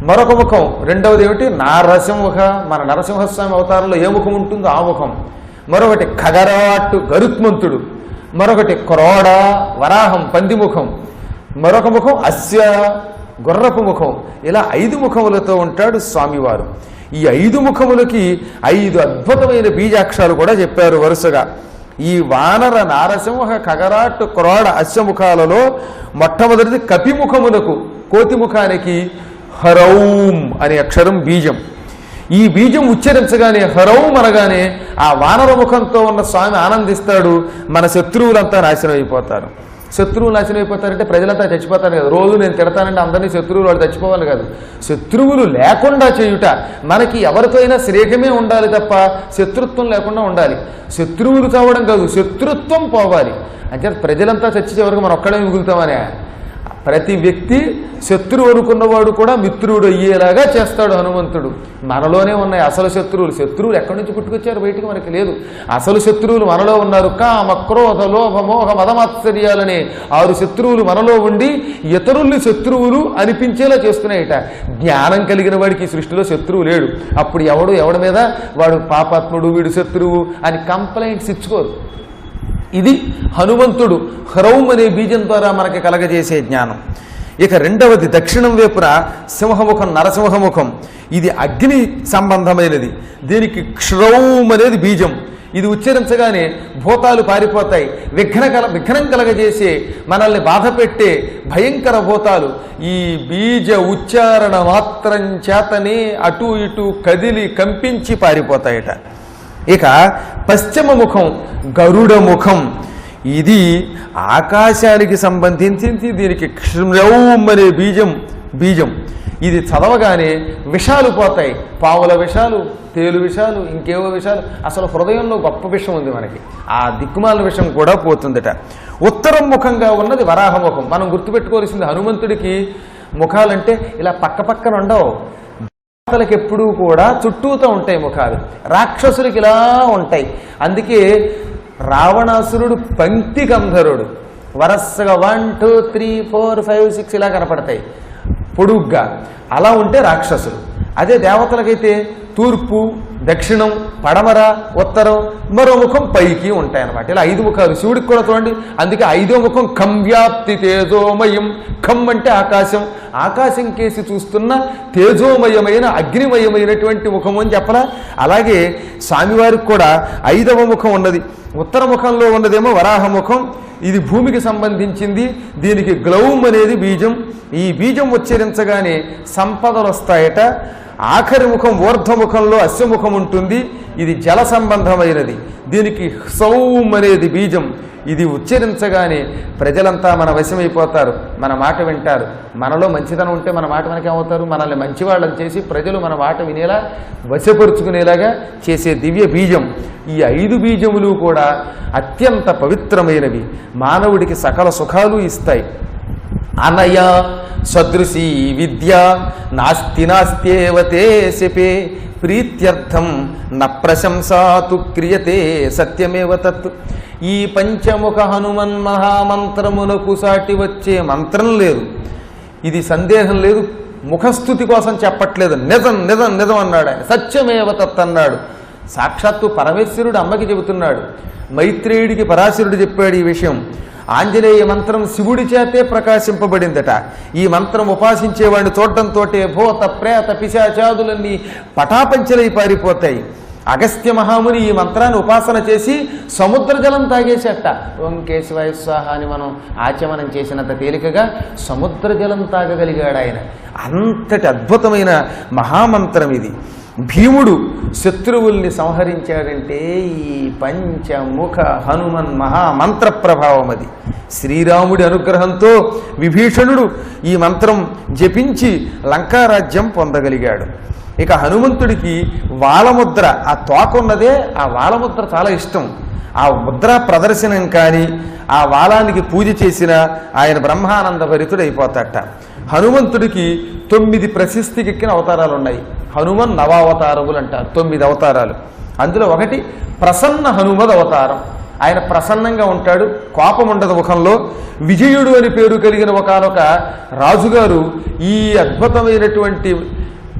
మరొక ముఖం రెండవది ఏమిటి? నారసింహ, మన నరసింహస్వామి అవతారంలో ఏ ముఖం ఉంటుందో ఆ ముఖం. మరొకటి ఖగరాట్టు, గరుత్మంతుడు. మరొకటి క్రోడ వరాహం పందిముఖం, మరొక ముఖం అస్య గుర్రపు ముఖం. ఇలా 5 ముఖములతో ఉంటాడు స్వామివారు. ఈ 5 ముఖములకి 5 అద్భుతమైన బీజాక్షరాలు కూడా చెప్పారు వరుసగా. ఈ వానర నారసింహ ఖగరాట్ క్రోడ అశ్వముఖాలలో మొట్టమొదటిది కపిముఖములకు కోతిముఖానికి హరౌం అనే అక్షరం బీజం. ఈ బీజం ఉచ్చరించగానే హరౌం అనగానే ఆ వానర ముఖంతో ఉన్న స్వామి ఆనందిస్తాడు. మన శత్రువులంతా నాశనం అయిపోతారు. శత్రువులు నాశనం అయిపోతారంటే ప్రజలంతా చచ్చిపోతారు కదా. రోజు నేను తిడతానంటే అందరినీ శత్రువులు వాళ్ళు చచ్చిపోవాలి కాదు. శత్రువులు లేకుండా చేయుట, మనకి ఎవరితో అయినా స్నేహమే ఉండాలి తప్ప శత్రుత్వం లేకుండా ఉండాలి. శత్రువులు కావడం కాదు, శత్రుత్వం పోవాలి. అంటే ప్రజలంతా చచ్చి వరకు మనం ఒక్కడే మిగులుతామనే. ప్రతి వ్యక్తి శత్రువు అనుకున్నవాడు కూడా మిత్రుడు అయ్యేలాగా చేస్తాడు హనుమంతుడు. మనలోనే ఉన్నాయి అసలు శత్రువులు. శత్రువులు ఎక్కడి నుంచి పుట్టుకొచ్చారు బయటికి మనకి లేదు. అసలు శత్రువులు మనలో ఉన్నారు. కామ క్రోధ లోభ మోహ మదమాత్సర్యాలనే 6 శత్రువులు మనలో ఉండి ఇతరుల్ని శత్రువులు అనిపించేలా చేస్తున్నాయిట. జ్ఞానం కలిగిన వాడికి ఈ సృష్టిలో శత్రువు లేడు. అప్పుడు ఎవడి మీద వాడు పాపాత్ముడు, వీడు శత్రువు అని కంప్లైంట్స్ ఇచ్చుకోరు. ఇది హనుమంతుడు హ్రౌం అనే బీజం ద్వారా మనకి కలగజేసే జ్ఞానం. ఇక రెండవది దక్షిణం వైపున సింహముఖం నరసింహముఖం. ఇది అగ్ని సంబంధమైనది. దీనికి క్షౌం అనేది బీజం. ఇది ఉచ్చరించగానే భూతాలు పారిపోతాయి. విఘ్నం కలగజేసే మనల్ని బాధ పెట్టే భయంకర భూతాలు ఈ బీజ ఉచ్చారణ మాత్రం చేతనే అటు ఇటు కదిలి కంపించి పారిపోతాయట. ఇక పశ్చిమ ముఖం గరుడ ముఖం. ఇది ఆకాశానికి సంబంధించింది. దీనికి క్షౌం అనే బీజం. ఇది చదవగానే విషాలు పోతాయి. పావుల విషాలు, తేలు విషాలు, ఇంకేవో విషాలు. అసలు హృదయంలో గొప్ప విషం ఉంది మనకి. ఆ దిక్కుమాల విషం కూడా పోతుందట. ఉత్తరం ముఖంగా ఉన్నది వరాహముఖం. మనం గుర్తుపెట్టుకోవాల్సింది హనుమంతుడికి ముఖాలంటే ఇలా పక్కన ఉండవు. దేవతలకు ఎప్పుడూ కూడా చుట్టూతో ఉంటాయి ముఖాలు. రాక్షసులకి ఇలా ఉంటాయి. అందుకే రావణాసురుడు పంక్తి గంధరుడు. వరసగా 1 2 3 4 5 6 ఇలా కనపడతాయి పొడుగ్గా. అలా ఉంటే రాక్షసులు. అదే దేవతలకైతే తూర్పు, దక్షిణం, పడమర, ఉత్తరం, మరో ముఖం పైకి ఉంటాయన్నమాట. ఇలా 5 ముఖాలు. శివుడికి కూడా చూడండి. అందుకే 5వ ముఖం ఖం వ్యాప్తి తేజోమయం. ఖం అంటే ఆకాశం. ఆకాశం కేసి చూస్తున్న తేజోమయమైన అగ్నిమయమైనటువంటి ముఖము అని చెప్పరా. అలాగే స్వామివారికి కూడా 5వ ముఖం ఉన్నది. ఉత్తర ముఖంలో ఉన్నదేమో వరాహముఖం. ఇది భూమికి సంబంధించింది. దీనికి గ్లౌం అనేది బీజం. ఈ బీజం ఉచ్చరించగానే సంపదలు వస్తాయట. ఆఖరి ముఖం ఊర్ధ్వముఖంలో అశ్వముఖం ఉంటుంది. ఇది జల సంబంధమైనది. దీనికి సౌం అనేది బీజం. ఇది ఉచ్చరించగానే ప్రజలంతా మన వశమైపోతారు, మన మాట వింటారు. మనలో మంచితనం ఉంటే మన మాట మనకేమవుతారు? మనల్ని మంచివాళ్ళని చేసి ప్రజలు మన మాట వినేలా వశపరుచుకునేలాగా చేసే దివ్య బీజం. ఈ 5 బీజములు కూడా అత్యంత పవిత్రమైనవి. మానవుడికి సకల సుఖాలు ఇస్తాయి. అనయ సదృశీ విద్య నాస్త్యేవతే శపే ప్రీత్యర్థం న ప్రశంసాతు క్రియతే సత్యమేవ తత్. ఈ పంచముఖ హనుమన్ మహామంత్రమునకు సాటి వచ్చే మంత్రం లేదు. ఇది సందేహం లేదు. ముఖస్థుతి కోసం చెప్పట్లేదు. నిజం నిజం నిజం అన్నాడు ఆయన. సత్యమేవ తత్ అన్నాడు. సాక్షాత్తు పరమేశ్వరుడు అమ్మకి చెబుతున్నాడు. మైత్రేయుడికి పరాశరుడు చెప్పాడు ఈ విషయం. ఆంజనేయ మంత్రం శివుడి చేతే ప్రకాశింపబడిందట. ఈ మంత్రం ఉపాసించేవాడిని చూడటంతో భూత ప్రేత పిశాచాదులన్నీ పటాపంచలై పారిపోతాయి. అగస్త్య మహాముని ఈ మంత్రాన్ని ఉపాసన చేసి సముద్ర జలం తాగేసేట. ఓం కేశవాయ స్వాహ అని మనం ఆచమనం చేసినంత తేలికగా సముద్ర జలం తాగగలిగాడు ఆయన. అంతటి అద్భుతమైన మహామంత్రం ఇది. భీముడు శత్రువుల్ని సంహరించాడంటే ఈ పంచముఖ హనుమన్ మహామంత్ర ప్రభావం అది. శ్రీరాముడి అనుగ్రహంతో విభీషణుడు ఈ మంత్రం జపించి లంకారాజ్యం పొందగలిగాడు. ఇక హనుమంతుడికి వాలముద్ర, ఆ తోక ఉన్నదే ఆ వాలముద్ర చాలా ఇష్టం. ఆ ముద్ర ప్రదర్శనం కానీ ఆ వాలానికి పూజ చేసిన ఆయన బ్రహ్మానంద భరితుడు అయిపోతాట. హనుమంతుడికి 9 ప్రశస్తికెక్కిన అవతారాలు ఉన్నాయి. హనుమన్ నవావతారములు అంటారు. 9 అవతారాలు. అందులో ఒకటి ప్రసన్న హనుమద్ అవతారం. ఆయన ప్రసన్నంగా ఉంటాడు, కోపం ఉండదు ముఖంలో. విజయుడు అని పేరు కలిగిన ఒకనొక రాజుగారు ఈ అద్భుతమైనటువంటి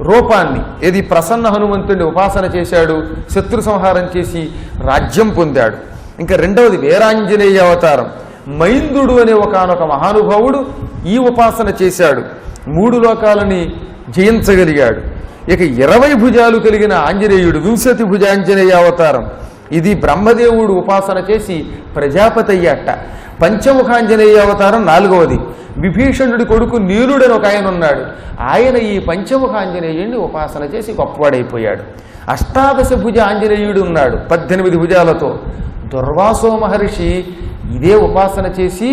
రూపాన్ని ప్రసన్న హనుమంతుడిని ఉపాసన చేశాడు. శత్రు సంహారం చేసి రాజ్యం పొందాడు. ఇంకా రెండవది వీరాంజనేయ అవతారం. మైందుడు అనే ఒకానొక మహానుభావుడు ఈ ఉపాసన చేశాడు, 3 లోకాలని జయించగలిగాడు. ఇక 20 భుజాలు కలిగిన ఆంజనేయుడు 20 భుజాంజనేయ అవతారం. ఇది బ్రహ్మదేవుడు ఉపాసన చేసి ప్రజాపతి అయ్యాట. పంచముఖాంజనేయ అవతారం 4వది. విభీషణుడి కొడుకు నీలుడని ఒక ఆయన ఉన్నాడు, ఆయన ఈ పంచముఖాంజనేయుడిని ఉపాసన చేసి గొప్పవాడైపోయాడు. 18 భుజ ఆంజనేయుడు ఉన్నాడు 18 భుజాలతో. దుర్వాసో మహర్షి ఇదే ఉపాసన చేసి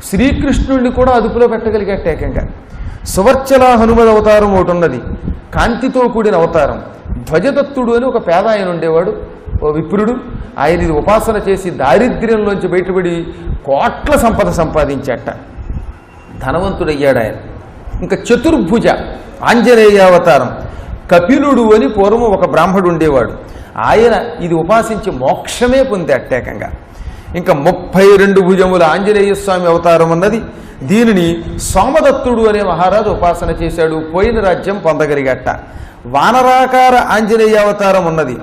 శ్రీకృష్ణుడిని కూడా అదుపులో పెట్టగలిగేట ఏకంగా. సువర్చల హనుమద్ అవతారం ఒకటి ఉన్నది, కాంతితో కూడిన అవతారం. ధ్వజదత్తుడు అని ఒక పేద ఆయన ఉండేవాడు, ఓ విప్రుడు. ఆయన ఇది ఉపాసన చేసి దారిద్ర్యంలోంచి బయటపడి కోట్ల సంపద సంపాదించాట, ధనవంతుడయ్యాడు ఆయన. ఇంకా చతుర్భుజ ఆంజనేయ అవతారం. కపిలుడు అని పూర్వం ఒక బ్రాహ్మడు ఉండేవాడు, ఆయన ఇది ఉపాసించి మోక్షమే పొందేటేకంగా. ఇంకా 32 భుజముల ఆంజనేయ స్వామి అవతారం ఉన్నది. దీనిని సోమదత్తుడు అనే మహారాజు ఉపాసన చేశాడు, పోయిన రాజ్యం పొందగలిగట. వానరాకార ఆంజనేయ అవతారం ఉన్నది.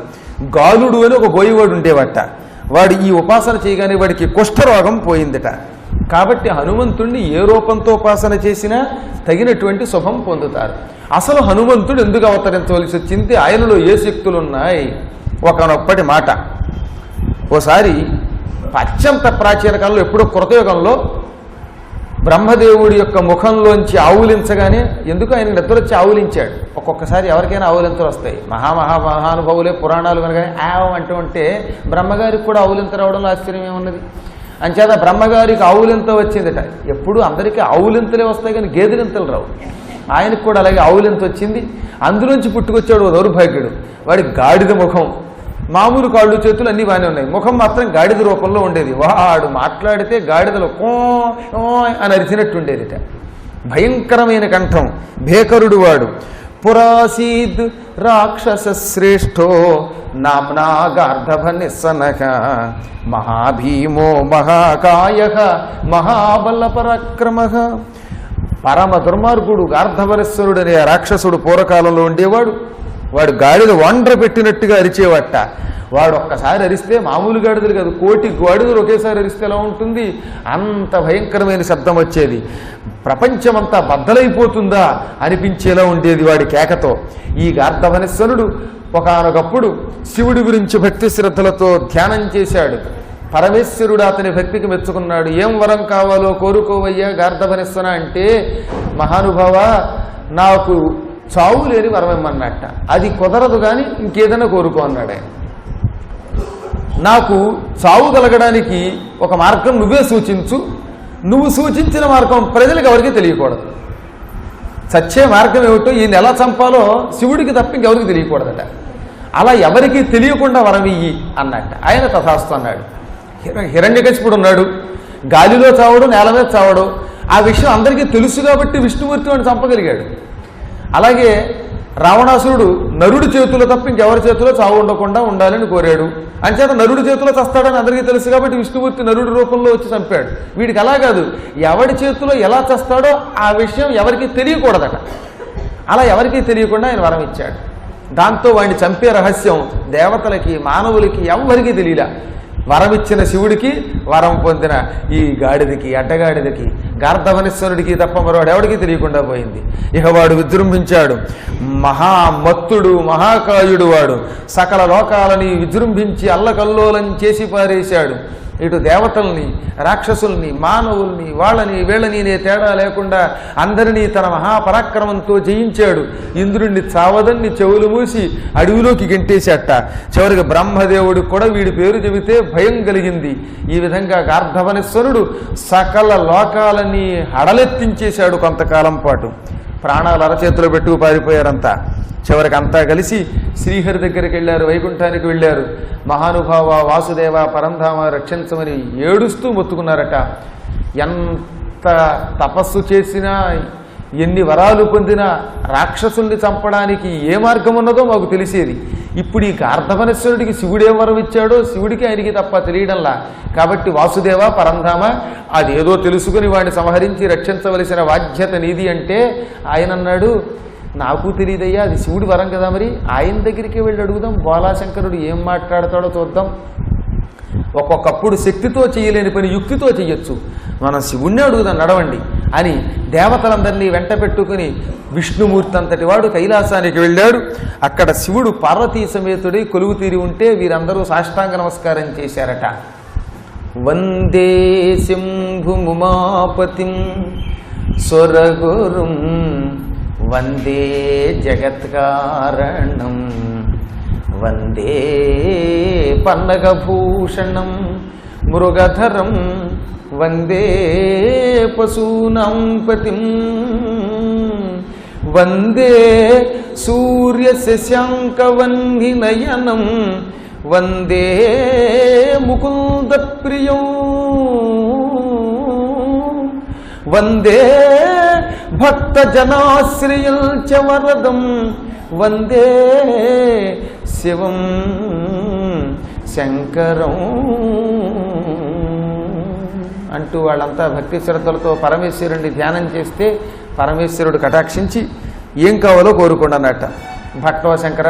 గాలుడు అని ఒక గోయివాడు ఉండేవట, వాడు ఈ ఉపాసన చేయగానే వాడికి కుష్ఠరోగం పోయిందట. కాబట్టి హనుమంతుడిని ఏ రూపంతో ఉపాసన చేసినా తగినటువంటి శుభం పొందుతారు. అసలు హనుమంతుడు ఎందుకు అవతరించవలసి వచ్చింది, ఆయనలో ఏ శక్తులు ఉన్నాయి? ఒకనొప్పటి మాట. ఓసారి అత్యంత ప్రాచీన కాలంలో, ఎప్పుడో కృతయుగంలో బ్రహ్మదేవుడి యొక్క ముఖంలోంచి ఆవులించగానే, ఎందుకు ఆయన నిద్రొచ్చి ఆవులించాడు. ఒక్కొక్కసారి ఎవరికైనా ఆవులింతలు వస్తాయి. మహానుభావులే పురాణాలు కనుక అంటూ ఉంటే బ్రహ్మగారికి కూడా ఆవులింత రావడంలో ఆశ్చర్యం ఏమున్నది. అంచేత బ్రహ్మగారికి ఆవులింత వచ్చిందట. ఎప్పుడు అందరికీ ఆవులింతలే వస్తాయి కానీ గేదెలింతలు రావు. ఆయనకు కూడా అలాగే ఆవులింత వచ్చింది. అందులోంచి పుట్టుకొచ్చాడు ఓ దౌర్భాగ్యుడు. వాడి గాడిద ముఖం, మామూలు కాళ్ళు చేతులు అన్నీ బాగానే ఉన్నాయి, ముఖం మాత్రం గాడిద రూపంలో ఉండేది. వాడు మాట్లాడితే గాడిదలో కో అని అరిచినట్టు ఉండేదిట. భయంకరమైన కంఠం, భేకరుడు వాడు. పురాసీద్ రాక్షస శ్రేష్ఠో నామ్నా గార్ధభ నిస్సనక మహాభీమో మహాకాయ మహాబల పరాక్రమ. పరమ దుర్మార్గుడు గార్ధవరేశ్వరుడు అనే రాక్షసుడు పూర్వకాలంలో ఉండేవాడు. వాడు గాడిద వండ్ర పెట్టినట్టుగా అరిచేవట. వాడు ఒక్కసారి అరిస్తే మామూలు గాడిదలు కాదు, 1,000,000 గాడిదలు ఒకేసారి అరిస్తే ఎలా ఉంటుంది, అంత భయంకరమైన శబ్దం వచ్చేది. ప్రపంచమంతా బద్దలైపోతుందా అనిపించేలా ఉండేది వాడి కేకతో. ఈ గార్ధవనేశ్వరుడు ఒకానొకప్పుడు శివుడి గురించి భక్తి శ్రద్ధలతో ధ్యానం చేశాడు. పరమేశ్వరుడు అతని భక్తికి మెచ్చుకున్నాడు. ఏం వరం కావాలో కోరుకోవయ్యా గార్ధవనేశ్వర అంటే, మహానుభావ నాకు చావు లేని వరం ఇమ్మన్నట్ట. అది కుదరదు కానీ ఇంకేదైనా కోరుకో అన్నాడు ఆయన. నాకు చావు కలగడానికి ఒక మార్గం నువ్వే సూచించు, నువ్వు సూచించిన మార్గం ప్రజలకు ఎవరికి తెలియకూడదు. చచ్చే మార్గం ఏమిటో, ఈయన ఎలా చంపాలో శివుడికి తప్ప ఇంకెవరికి తెలియకూడదట. అలా ఎవరికి తెలియకుండా వరం ఇయ్యి అన్నట్ట. ఆయన తథాస్తు అన్నాడు. హిరణ్యకశిపుడు ఉన్నాడు, గాలిలో చావడు, నేల మీద చావడు. ఆ విషయం అందరికీ తెలుసు కాబట్టి విష్ణుమూర్తి వాడిని చంపగలిగాడు. అలాగే రావణాసురుడు నరుడి చేతిలో తప్ప ఇంకెవరి చేతిలో చావు ఉండకుండా ఉండాలని కోరాడు. అంచేత నరుడి చేతిలో చస్తాడని అందరికీ తెలుసు కాబట్టి విష్ణుమూర్తి నరుడి రూపంలో వచ్చి చంపాడు. వీడికి అలా కాదు, ఎవడి చేతిలో ఎలా చస్తాడో ఆ విషయం ఎవరికి తెలియకూడదట. అలా ఎవరికీ తెలియకుండా ఆయన వరం ఇచ్చాడు. దాంతో వాడిని చంపే రహస్యం దేవతలకి మానవులకి ఎవ్వరికీ తెలియలా. వరం ఇచ్చిన శివుడికి, వరం పొందిన ఈ గాడిదకి, అడ్డగాడిదకి, గార్ధవనేశ్వరుడికి తప్ప మరోవాడు ఎవడికి తెలియకుండా పోయింది. ఇక వాడు విజృంభించాడు. మహామత్తుడు, మహాకాయుడు వాడు. సకల లోకాలని విజృంభించి అల్లకల్లోలం చేసి పారేశాడు. ఇటు దేవతల్ని, రాక్షసుల్ని, మానవుల్ని, వాళ్ళని వీళ్ళని తేడా లేకుండా అందరినీ తన మహాపరాక్రమంతో జయించాడు. ఇంద్రుణ్ణి చావదన్ని చెవులు మూసి అడవిలోకి గెంటేశాట. చివరికి బ్రహ్మదేవుడికి కూడా వీడి పేరు చెబితే భయం కలిగింది. ఈ విధంగా గార్ధవనేశ్వరుడు సకల లోకాలని హడలెత్తించేశాడు. కొంతకాలం పాటు ప్రాణాలు అరచేతిలో పెట్టుకు పారిపోయారంతా. చివరికి అంతా కలిసి శ్రీహరి దగ్గరికి వెళ్ళారు, వైకుంఠానికి వెళ్ళారు. మహానుభావ వాసుదేవ పరంధామ రక్షించమని ఏడుస్తూ మొత్తుకున్నారట. ఎంత తపస్సు చేసినా, ఎన్ని వరాలు పొందినా రాక్షసుల్ని చంపడానికి ఏ మార్గం ఉన్నదో మాకు తెలిసేది. ఇప్పుడు ఈ గార్ధవనేశ్వరుడికి శివుడు ఏం వరం ఇచ్చాడో శివుడికి ఆయనకి తప్ప తెలియడంలా. కాబట్టి వాసుదేవ పరంధామ అదేదో తెలుసుకుని వాడిని సంహరించి రక్షించవలసిన బాధ్యత నీది అంటే ఆయన అన్నాడు, నాకు తెలియదయ్యా, అది శివుడి వరం కదా, మరి ఆయన దగ్గరికి వెళ్ళి అడుగుదాం, బాలాశంకరుడు ఏం మాట్లాడతాడో చూద్దాం. ఒక్కొక్కప్పుడు శక్తితో చేయలేని పని యుక్తితో చెయ్యొచ్చు. మనం శివుణ్ణి అడుగుదాం నడవండి అని దేవతలందరినీ వెంట పెట్టుకుని విష్ణుమూర్తి అంతటి వాడు కైలాసానికి వెళ్ళాడు. అక్కడ శివుడు పార్వతీ సమేతుడై కొలువు తీరి ఉంటే వీరందరూ సాష్టాంగ నమస్కారం చేశారట. వందే శంభుముమాపతిం స్వరగురుం వందే జగత్కారణం వందే పన్నగభూషణం మృగధరం వందే పశూనాం పతిం వందే సూర్యశశాంకవన్నినయనం వందే ముకుందప్రియం వందే భక్తజనాశ్రయం చ వరదం వందే శివం శంకరం అంటూ వాళ్ళంతా భక్తి శ్రద్ధలతో పరమేశ్వరుడిని ధ్యానం చేస్తే పరమేశ్వరుడు కటాక్షించి ఏం కావాలో కోరుకోండి అన్నట్ట. భక్తవ శంకర,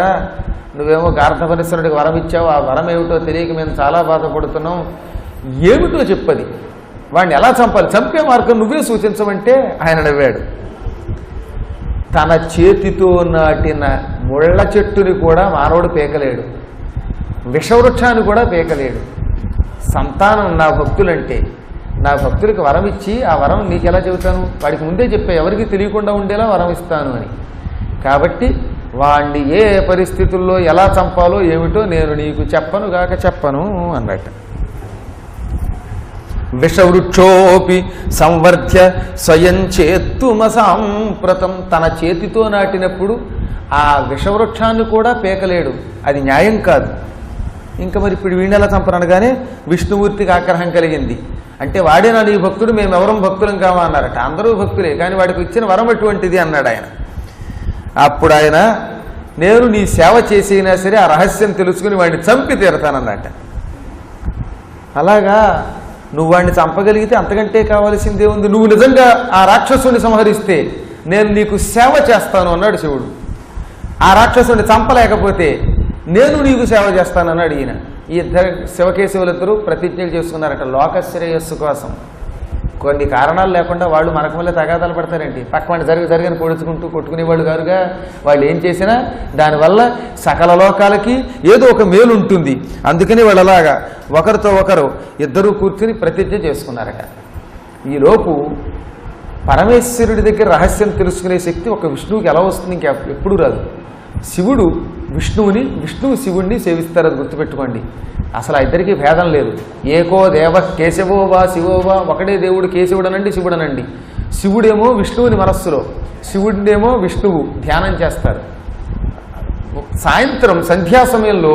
నువ్వేమో గార్ధపరిశ్వరుడికి వరం ఇచ్చావు, ఆ వరం ఏమిటో తెలియక మేము చాలా బాధపడుతున్నాం, ఏమిటో చెప్పది, వాడిని ఎలా చంపాలి, చంపే మార్గం నువ్వే సూచించమంటే ఆయన నవ్వాడు. తన చేతితో నాటిన ముళ్ళ చెట్టుని కూడా మానవుడు పేకలేడు, విషవృక్షాన్ని కూడా పేకలేడు. సంతానం నా భక్తులంటే, నా భక్తులకి వరం ఇచ్చి ఆ వరం నీకెలా చెబుతాను, వాడికి ముందే చెప్పా ఎవరికి తెలియకుండా ఉండేలా వరం ఇస్తాను అని. కాబట్టి వాణ్ణి ఏ పరిస్థితుల్లో ఎలా చంపాలో ఏమిటో నేను నీకు చెప్పను గాక చెప్పను అన్నట్టు. విషవృక్షోపి సంవర్ధ్య స్వయం చేత్తుమసాంప్రతం, తన చేతితో నాటినప్పుడు ఆ విషవృక్షాన్ని కూడా పేకలేడు, అది న్యాయం కాదు. ఇంకా మరి ఇప్పుడు వీణెలా చంపనగానే విష్ణుమూర్తికి ఆగ్రహం కలిగింది. అంటే వాడేనా నీ భక్తుడు, మేమెవరం భక్తులం కావా అన్నారట. అందరూ భక్తులే, కానీ వాడికి ఇచ్చిన వరం అటువంటిది అన్నాడు ఆయన. అప్పుడు ఆయన నేను నీ సేవ చేసినా సరే ఆ రహస్యం తెలుసుకుని వాడిని చంపి తీరతానన్నట. అలాగా నువ్వు వాడిని చంపగలిగితే అంతకంటే కావాల్సిందే ఉంది, నువ్వు నిజంగా ఆ రాక్షసుని సంహరిస్తే నేను నీకు సేవ చేస్తాను అన్నాడు శివుడు. ఆ రాక్షసుని చంపలేకపోతే నేను నీకు సేవ చేస్తానన్నాడు ఈయన. ఈ ఇద్దరు శివకేశవులిద్దరూ ప్రతిజ్ఞలు చేసుకున్నారట లోకశ్రేయస్సు కోసం. కొన్ని కారణాలు లేకుండా వాళ్ళు మనకు మళ్ళీ తగాదాలు పడతారేంటి, పక్క వాళ్ళు జరిగిన పొడుచుకుంటూ కొట్టుకునేవాళ్ళు కారుగా. వాళ్ళు ఏం చేసినా దానివల్ల సకల లోకాలకి ఏదో ఒక మేలు ఉంటుంది. అందుకని వాళ్ళు అలాగా ఒకరితో ఒకరు ఇద్దరూ కూర్చుని ప్రతిజ్ఞ చేసుకున్నారట. ఈలోపు పరమేశ్వరుడి దగ్గర రహస్యం తెలుసుకునే శక్తి ఒక విష్ణువుకి ఎలా వస్తుంది, ఇంకా ఎప్పుడూ రాదు. శివుడు విష్ణువుని, విష్ణువు శివుణ్ణి సేవిస్తారు, అది గుర్తుపెట్టుకోండి. అసలు ఆ ఇద్దరికీ భేదం లేదు. ఏకో దేవ కేశవోవా శివోవా, ఒకడే దేవుడు కేశవుడనండి శివుడనండి. శివుడేమో విష్ణువుని మనస్సులో, శివుడినేమో విష్ణువు ధ్యానం చేస్తారు. సాయంత్రం సంధ్యా సమయంలో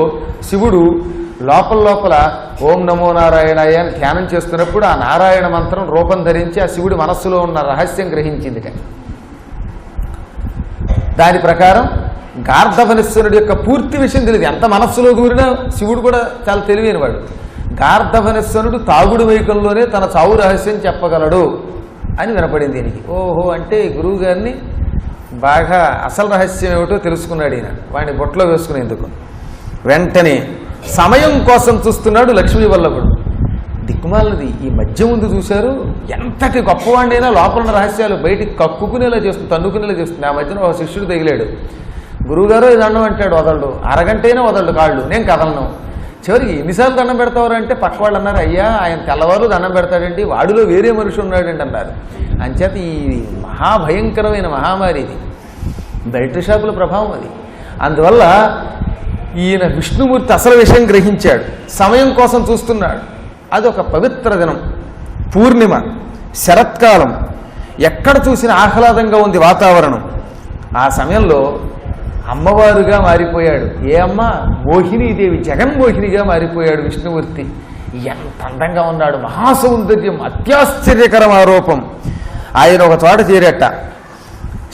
శివుడు లోపల ఓం నమో నారాయణాయ అని ధ్యానం చేస్తున్నప్పుడు ఆ నారాయణ మంత్రం రూపం ధరించి ఆ శివుడి మనస్సులో ఉన్న రహస్యం గ్రహించింది. దాని ప్రకారం గార్ధవనేశ్వరుడి యొక్క పూర్తి విషయం తెలియదు. ఎంత మనస్సులో దూరినా శివుడు కూడా చాలా తెలివైనవాడు. గార్ధవనేశ్వరుడు తాగుడు వైకంలోనే తన చావు రహస్యం చెప్పగలడు అని వినపడింది దీనికి. ఓహో, అంటే గురువు గారిని బాగా అసలు రహస్యం ఏమిటో తెలుసుకున్నాడు ఈయన, వాడిని బొట్లో వేసుకునేందుకు. వెంటనే సమయం కోసం చూస్తున్నాడు లక్ష్మీ వల్లభుడు. దిక్కుమాలది ఈ మధ్య ముందు చూశారు, ఎంతటి గొప్పవాడినైనా లోపల ఉన్న రహస్యాలు బయటికి కక్కుకునేలా చేస్తుంది, తన్నుకునేలా చేస్తుంది. ఆ మధ్యన ఒక శిష్యుడు తగిలాడు. గురువుగారు ఇది దండం అంటాడు, వదలడు, అరగంటైనా వదలడు కాళ్ళు, నేను కదలను. చివరికి ఎన్నిసార్లు దండం పెడతావారు అంటే పక్క వాళ్ళు అన్నారు, అయ్యా ఆయన తెల్లవారు దండం పెడతాడండి, వాడిలో వేరే మనిషి ఉన్నాడండి అన్నారు. అంచేత ఈ మహాభయంకరమైన మహామారి ఇది, బెల్ట్ షాపుల ప్రభావం అది. అందువల్ల ఈయన విష్ణుమూర్తి అసలు విషయం గ్రహించాడు, సమయం కోసం చూస్తున్నాడు. అదొక పవిత్ర దినం, పూర్ణిమ, శరత్కాలం, ఎక్కడ చూసినా ఆహ్లాదంగా ఉంది వాతావరణం. ఆ సమయంలో అమ్మవారుగా మారిపోయాడు. ఏ అమ్మ? మోహినీదేవి, జగన్మోహినిగా మారిపోయాడు విష్ణుమూర్తి. ఎంత అందంగా ఉన్నాడు, మహాసౌందర్యం, అత్యాశ్చర్యకరం ఆరోపం. ఆయన ఒక చోట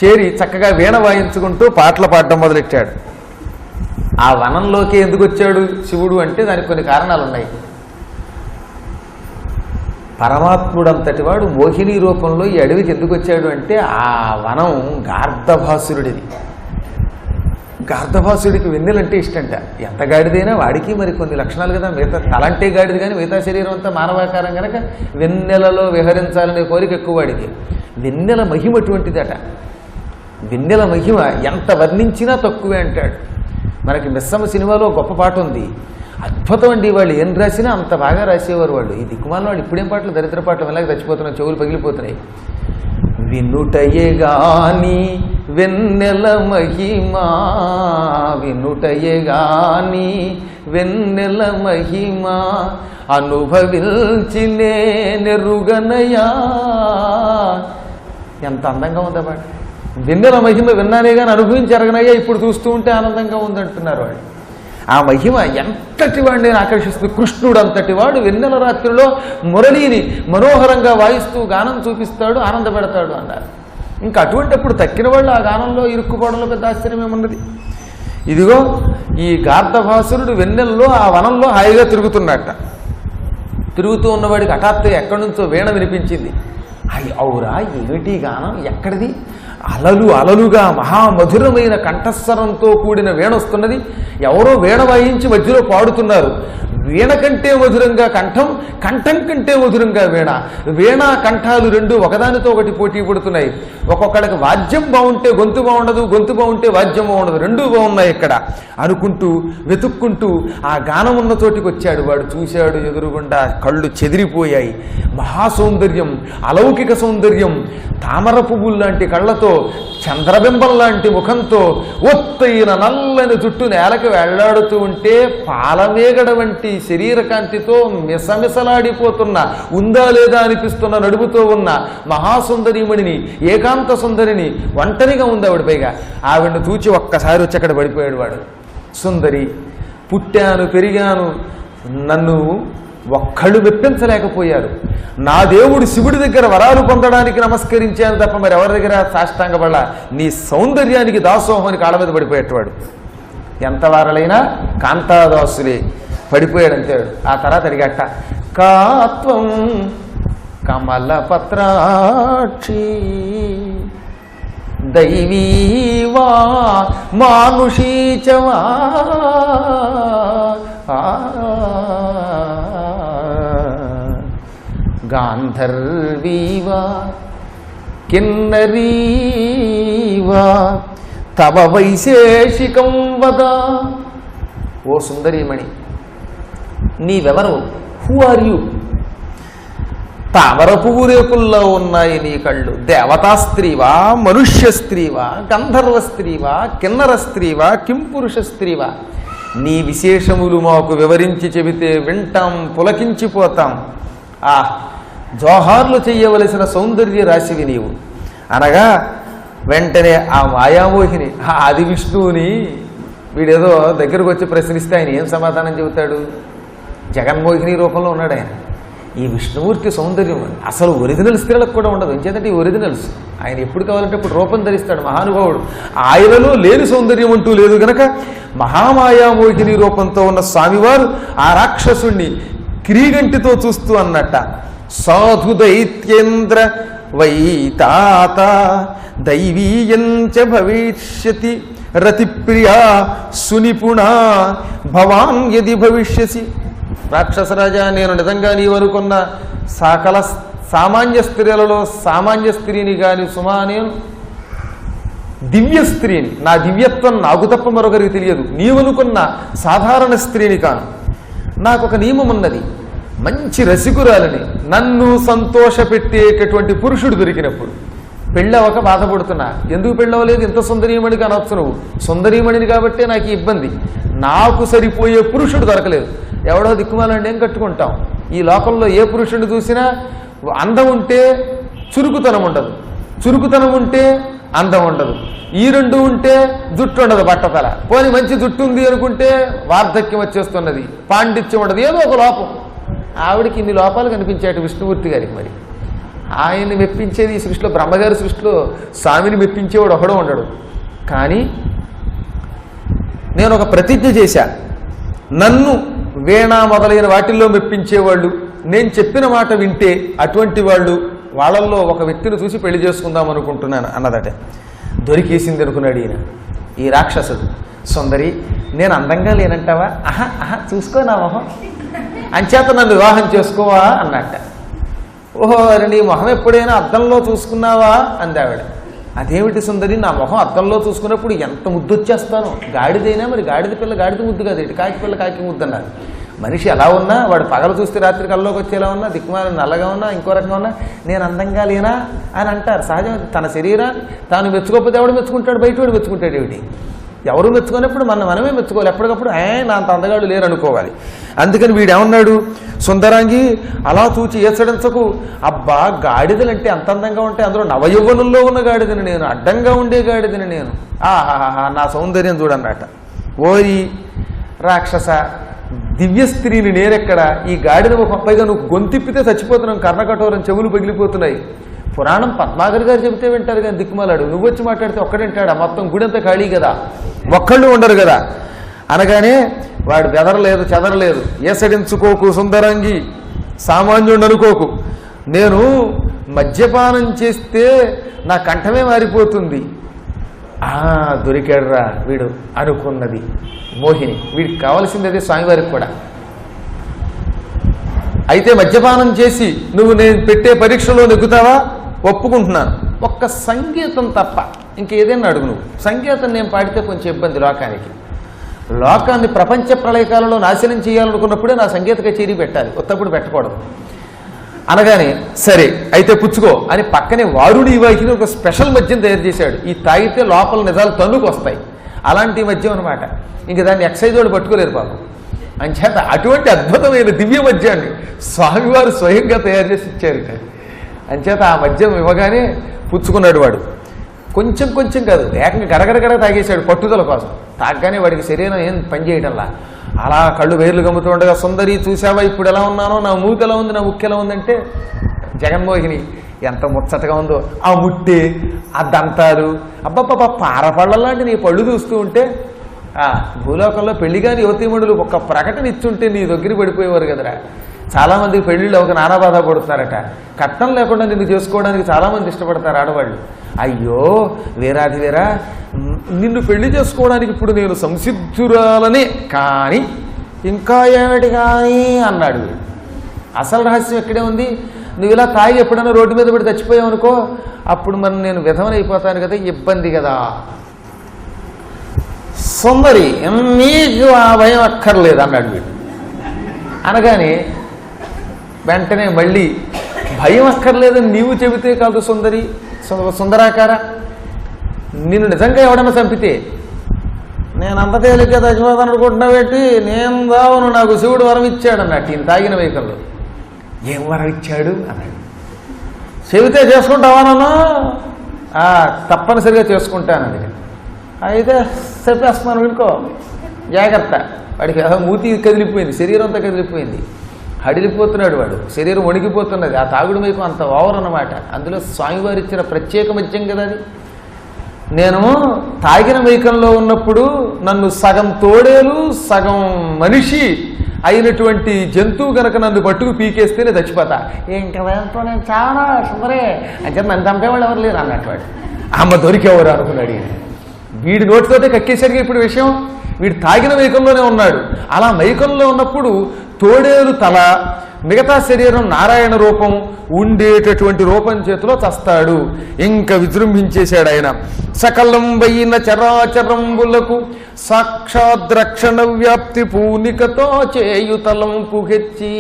చేరి చక్కగా వీణ వాయించుకుంటూ పాటలు పాడడం మొదలెట్టాడు. ఆ వనంలోకి ఎందుకు వచ్చాడు శివుడు అంటే దానికి కొన్ని కారణాలు ఉన్నాయి. పరమాత్ముడంతటి వాడు మోహిని రూపంలో ఈ అడవికి ఎందుకు వచ్చాడు అంటే ఆ వనం గార్ధభాసురుడిది. గార్ధభాసుడికి వెన్నెలంటే ఇష్టంట. ఎంత గాడిదైనా వాడికి మరి కొన్ని లక్షణాలు కదా, మిగతా తలంటే గాడిది కానీ మిగతా శరీరం అంతా మానవాకారం కనుక వెన్నెలలో విహరించాలనే కోరిక ఎక్కువ వాడికి. వెన్నెల మహిమ అటువంటిదట. వెన్నెల మహిమ ఎంత వర్ణించినా తక్కువే అంటాడు. మనకి మిస్సమ్మ సినిమాలో గొప్ప పాట ఉంది, అద్భుతం అండి. వాళ్ళు ఏం రాసినా అంత బాగా రాసేవారు వాళ్ళు. ఈ దిక్కుమాల వాళ్ళు ఇప్పుడేం పాటలు, దరిద్ర పాటలు ఎలాగ చచ్చిపోతున్నాయి, చెవులు పగిలిపోతున్నాయి. వినుటయే గాని వెన్నెల మహిమా, వినుటయే గాని వెన్నెల మహిమా, అనుభవించి నెరుగనయా. ఎంత అందంగా ఉందా పాట. వెన్నెల మహిమ విన్నానే కానీ అనుభవించి ఎరగనయ్యా, ఇప్పుడు చూస్తూ ఉంటే ఆనందంగా ఉందంటున్నారు వాళ్ళు. ఆ మహిమ ఎంతటి వాడిని ఆకర్షిస్తుంది. కృష్ణుడు అంతటి వాడు వెన్నెల రాత్రిలో మురళీని మనోహరంగా వాయిస్తూ గానం చూపిస్తాడు, ఆనందపెడతాడు అన్నారు. ఇంకా అటువంటిప్పుడు తక్కిన వాళ్ళు ఆ గానంలో ఇరుక్కుపోవడంలో పెద్ద ఆశ్చర్యమేమున్నది. ఇదిగో ఈ గార్ధభాసురుడు వెన్నెల్లో ఆ వనంలో హాయిగా తిరుగుతున్నట్ట. తిరుగుతూ ఉన్నవాడికి హఠాత్తుగా ఎక్కడి నుంచో వీణ వినిపించింది. అవురా ఏమిటి గానం, ఎక్కడిది? అలలు అలలుగా మహామధురమైన కంఠస్వరంతో కూడిన వీణ వస్తున్నది. ఎవరో వీణ వాయించి మధ్యలో పాడుతున్నారు. వీణ కంటే మధురంగా కంఠం, కంఠం కంటే మధురంగా వీణ. వీణ కంఠాలు రెండు ఒకదానితో ఒకటి పోటీ పడుతున్నాయి. ఒక్కొక్కడికి వాద్యం బాగుంటే గొంతు బాగుండదు, గొంతు బాగుంటే వాద్యం బాగుండదు, రెండూ బాగున్నాయి ఇక్కడ అనుకుంటూ వెతుక్కుంటూ ఆ గానం ఉన్న చోటికి వచ్చాడు. వాడు చూశాడు, ఎదురుగుండా కళ్ళు చెదిరిపోయాయి. మహాసౌందర్యం, అలౌకిక సౌందర్యం, తామర పువ్వులు లాంటి కళ్ళతో, చంద్రబింబం లాంటి ముఖంతో, ఒత్తైన నల్లని జుట్టు నేలకు వెళ్లాడుతూ ఉంటే పాలమేగడ వంటి శరీర కాంతితో మిసమిసలాడిపోతున్న, ఉందా లేదా అనిపిస్తున్న నడుముతో ఉన్న మహాసుందరీమణిని, ఏకాంత సుందరిని, ఒంటరిగా ఉంది ఆవిడ. పైగా ఆవిడను చూచి ఒక్కసారి వచ్చి అక్కడ పడిపోయాడు వాడు. సుందరి, పుట్టాను పెరిగాను, నన్ను ఒక్కళ్ళు మెప్పించలేకపోయారు. నా దేవుడు శివుడి దగ్గర వరాలు పొందడానికి నమస్కరించాను తప్ప మరి ఎవరి దగ్గర సాష్టాంగపడ, నీ సౌందర్యానికి దాసోహం అని కాళ్ళ మీద పడిపోయేటవాడు. ఎంత వారలైనా కాంతాదాసులే. పడిపోయాడంతే. ఆ తర్వాత అడిగట, కాత్వం కమలపత్రాక్షి దైవీవా మానుషీచవా గాంధర్వీవా కిన్నరీవా తవ వైశేషికం వద. ఓ సుందరీమణి, నీవెవరు? Who are you? తామర పువ్వు రేకుల్లో ఉన్నాయి నీ కళ్ళు. దేవతా స్త్రీవా, మనుష్య స్త్రీవా, గంధర్వ స్త్రీవా, కిన్నర స్త్రీవా, కింపురుష స్త్రీవా? నీ విశేషములు మాకు వివరించి చెబితే వింటాం, పులకించిపోతాం. జోహార్లు చెయ్యవలసిన సౌందర్య రాశివి నీవు అనగా వెంటనే ఆ మాయామోహిని, ఆది విష్ణువుని వీడేదో దగ్గరకు వచ్చి ప్రశ్నిస్తే ఆయన ఏం సమాధానం చెబుతాడు? జగన్మోహిని రూపంలో ఉన్నాడు ఆయన. ఈ విష్ణుమూర్తి సౌందర్యం అసలు ఒరిజినల్ స్త్రీలకు కూడా ఉండదు. ఎంచేతంటే ఈ ఒరిజినల్స్ ఆయన ఎప్పుడు కావాలంటే ఇప్పుడు రూపం ధరిస్తాడు మహానుభావుడు. ఆయనలో లేని సౌందర్యం అంటూ లేదు గనక మహామాయామోహిని రూపంతో ఉన్న స్వామివారు ఆ రాక్షసుణ్ణి క్రీగంటితో చూస్తూ అన్నట్ట, సాధు దైత్యేంద్ర వైతాత దైవీయంచ భవిష్యతి రతిప్రియా సునిపుణా భవాన్ యది భవిష్యసి. రాక్షసరాజా, నేను నిజంగా నీవనుకున్న సకల సామాన్య స్త్రీలలో సామాన్య స్త్రీని కాని సుమా, నేను దివ్య స్త్రీని. నా దివ్యత్వం నాకు తప్ప మరొకరికి తెలియదు. నీవనుకున్న సాధారణ స్త్రీని కాను. నాకు ఒక నియమం ఉన్నది, మంచి రసికురాలని, నన్ను సంతోషపెట్టేటటువంటి పురుషుడు దొరికినప్పుడు. పెళ్ళవక బాధపడుతున్నా, ఎందుకు పెళ్ళవలేదు, ఇంత సుందరీమణి కానొచ్చు, నువ్వు సుందరీమణిని కాబట్టే నాకు ఇబ్బంది. నాకు సరిపోయే పురుషుడు దొరకలేదు. ఎవడో దిక్కుమాలండి ఏం కట్టుకుంటాం. ఈ లోకంలో ఏ పురుషుడిని చూసినా అందం ఉంటే చురుకుతనం ఉండదు, చురుకుతనం ఉంటే అందం ఉండదు, ఈ రెండు ఉంటే జుట్టు ఉండదు బట్టతల. పోనీ మంచి జుట్టు ఉంది అనుకుంటే వార్ధక్యం వచ్చేస్తున్నది, పాండిత్యం ఉండదు, ఏదో ఒక లోపం. ఆవిడికి ఇన్ని లోపాలు కనిపించాయి విష్ణుమూర్తి గారికి. మరి ఆయన్ని మెప్పించేది ఈ సృష్టిలో, బ్రహ్మగారి సృష్టిలో స్వామిని మెప్పించేవాడు ఒకడో ఉండడు. కానీ నేను ఒక ప్రతిజ్ఞ చేశా, నన్ను వీణ మొదలైన వాటిల్లో మెప్పించేవాళ్ళు, నేను చెప్పిన మాట వింటే అటువంటి వాళ్ళల్లో ఒక వ్యక్తిని చూసి పెళ్లి చేసుకుందాం అనుకుంటున్నాను అన్నదట. దొరికేసింది అనుకున్నాడు ఈయన. ఈ రాక్షసుడు సుందరి, నేను అందంగా లేనంటావా? ఆహా ఆహా, చూసుకో నా మొహం, అంచేత నన్ను వివాహం చేసుకోవా అన్నట్ట. ఓహో, అరే నీ మొహం ఎప్పుడైనా అద్దంలో చూసుకున్నావా అంది ఆవిడ. అదేమిటి సుందరి, నా మొహం అద్దంలో చూసుకున్నప్పుడు ఎంత ముద్దు వచ్చేస్తాను. గాడిదైనా మరి గాడిద పిల్ల గాడిద ముద్దు కాదు, ఇటు కాకి పిల్ల కాకి ముద్దు అన్నారు. మనిషి ఎలా ఉన్నా, వాడు పగలు చూస్తే రాత్రి కల్లోకి వచ్చేలా ఉన్నా, దిక్కుమాల నల్లగా ఉన్నా, ఇంకో రకంగా ఉన్నా, నేను అందంగా లేనా అని అంటారు. సహజం. తన శరీరాన్ని తాను మెచ్చుకోకపోతే ఎవడు మెచ్చుకుంటాడు? బయట వాడు మెచ్చుకుంటాడు. ఏమిటి, ఎవరు మెచ్చుకున్నప్పుడు మనమే మెచ్చుకోవాలి. ఎప్పటికప్పుడు నా అంత అందగాడు లేరు అనుకోవాలి. అందుకని వీడేమన్నాడు, సుందరాంగి అలా చూచి ఏసడించకు. అబ్బా, గాడిదలంటే అంత అందంగా ఉంటాయి, అందులో నవయౌవనంలో ఉన్న గాడిదని నేను, అడ్డంగా ఉండే గాడిదని నేను. ఆహాహా, నా సౌందర్యం చూడన్నట. ఓరి రాక్షస, దివ్య స్త్రీని నేనెక్కడ, ఈ గాడిద ఒక పైగా నువ్వు గొంతిప్పితే చచ్చిపోతున్నావు, కర్ణకఠోరం, చెవులు పగిలిపోతున్నాయి. పురాణం పద్మాగర్ గారు చెబితే వింటారు కానీ దిక్కుమాలాడు, నువ్వు వచ్చి మాట్లాడితే ఒక్కడింటాడా? మొత్తం గుడంతా ఖాళీ కదా, ఒక్కళ్ళు ఉండరు కదా. అనగానే వాడు బెదరలేదు, చెదరలేదు. ఏసడించుకోకు సుందరంగి, సామాన్యుడు అనుకోకు. నేను మద్యపానం చేస్తే నా కంఠమే మారిపోతుంది. దొరికాడురా వీడు అనుకున్నది మోహిని. వీడికి కావలసింది అదే స్వామివారికి కూడా. అయితే మద్యపానం చేసి నువ్వు నేను పెట్టే పరీక్షలో నెగ్గుతావా? ఒప్పుకుంటున్నాను, ఒక్క సంగీతం తప్ప ఇంకేదైనా అడుగు. నువ్వు సంగీతం నేను పాడితే కొంచెం ఇబ్బంది లోకానికి. లోకాన్ని ప్రపంచ ప్రళయకాలంలో నాశనం చేయాలనుకున్నప్పుడే నా సంగీత కచేరీ పెట్టాలి, కొత్తప్పుడు పెట్టకూడదు. అనగానే సరే అయితే పుచ్చుకో అని పక్కనే వారుడి వాకిని ఒక స్పెషల్ మద్యం తయారు చేశాడు. ఈ తాగితే లోపల నిజాలు తన్నుకు వస్తాయి, అలాంటి మద్యం అనమాట. ఇంక దాన్ని ఎక్సైజ్ వాళ్ళు పట్టుకోలేరు పాపం. అంచేత అటువంటి అద్భుతమైన దివ్య మద్యాన్ని స్వామివారు స్వయంగా తయారు చేసి ఇచ్చారు. అంచేత ఆ మద్యం ఇవ్వగానే పుచ్చుకున్నాడు వాడు. కొంచెం కొంచెం కాదు, ఏకంగా గడగడగడ తాగేశాడు పట్టుదల కోసం. తాగగానే వాడికి శరీరం ఏం పనిచేయటంలా. అలా కళ్ళు వేర్లు గమ్ముతూ ఉండగా, సుందరి చూసావా ఇప్పుడు ఎలా ఉన్నానో, నా మూతి ఎలా ఉంది, నా ముక్కు ఎలా ఉందంటే, జగన్మోహిని ఎంత ముచ్చటగా ఉందో, ఆ ముట్టి, ఆ దంతాలు, అబ్బబ్బబ్బా పారపళ్ళ లాంటి నీ పళ్ళు చూస్తూ ఉంటే, భూలోకంలో పెళ్లి కాని యువతీమణులు ఒక్క ప్రకటన ఇచ్చుంటే నీ దగ్గర పడిపోయేవారు కదరా. చాలామందికి పెళ్లిళ్ళు ఒక నానా బాధ పడుతున్నారట. కట్నం లేకుండా నిన్ను చేసుకోవడానికి చాలామంది ఇష్టపడతారు ఆడవాళ్ళు. అయ్యో వీరాది వీరా, నిన్ను పెళ్లి చేసుకోవడానికి ఇప్పుడు నేను సంసిద్ధురాలని, కానీ ఇంకా ఏమిటి కానీ అన్నాడు వీడు. అసలు రహస్యం ఎక్కడే ఉంది? నువ్వు ఇలా తాగి ఎప్పుడైనా రోడ్డు మీద పడి చచ్చిపోయావు అనుకో, అప్పుడు మరి నేను విధవనైపోతాను కదా, ఇబ్బంది కదా. సుందరి, నీకు ఆ భయం అక్కర్లేదు అన్నాడు వీడు. అనగానే వెంటనే మళ్ళీ భయం అక్కర్లేదని నీవు చెబితే కాదు సుందరి, సుందరాకార, నిన్ను నిజంగా ఎవడన్నా చంపితే నేను అంత తేలిగ్గా చచ్చిపోతాను అనుకుంటున్నావేంటి? నేను దావును, నాకు శివుడు వరం ఇచ్చాడు అన్నట్టు ఈయన తాగిన వైఖరిలో. ఏం వరం ఇచ్చాడు అన్నాడు. చెబితే చేసుకుంటావానన్నా? తప్పనిసరిగా చేసుకుంటానని. అయితే చెప్పేస్తున్నాను వినుకో, జాగ్రత్త. వాడికి మూతి కదిలిపోయింది, శరీరం అంతా కదిలిపోయింది, హడిలిపోతున్నాడు వాడు, శరీరం వణికిపోతున్నది. ఆ తాగుడు మీకు అంత ఓవర్ అన్నమాట. అందులో స్వామివారు ఇచ్చిన ప్రత్యేక మద్యం కదా అది. నేను తాగిన మైకంలో ఉన్నప్పుడు నన్ను సగం తోడేలు సగం మనిషి అయినటువంటి జంతువు కనుక నన్ను పట్టుకు పీకేస్తే నేను చచ్చిపోతా. ఇంకా నేను చాలా సుందరే అంటే నన్ను చంపేవాళ్ళు ఎవరు లేరు అన్నట్టు వాడు. అమ్మ దొరికేవారు అనుకున్నాడు. వీడి నోటితోటే కక్కేసరికి ఇప్పుడు విషయం. వీడు తాగిన మైకంలోనే ఉన్నాడు. అలా మైకంలో ఉన్నప్పుడు తోడేలు తల, మిగతా శరీరం నారాయణ రూపం ఉండేటటువంటి రూపం చేతిలో చస్తాడు. ఇంకా విజృంభించేశాడు ఆయన. సకలం వైన చరాచరంబులకు సాక్షాద్రక్షణ వ్యాప్తి పూనికతో చేయుతలంపు హెచ్చి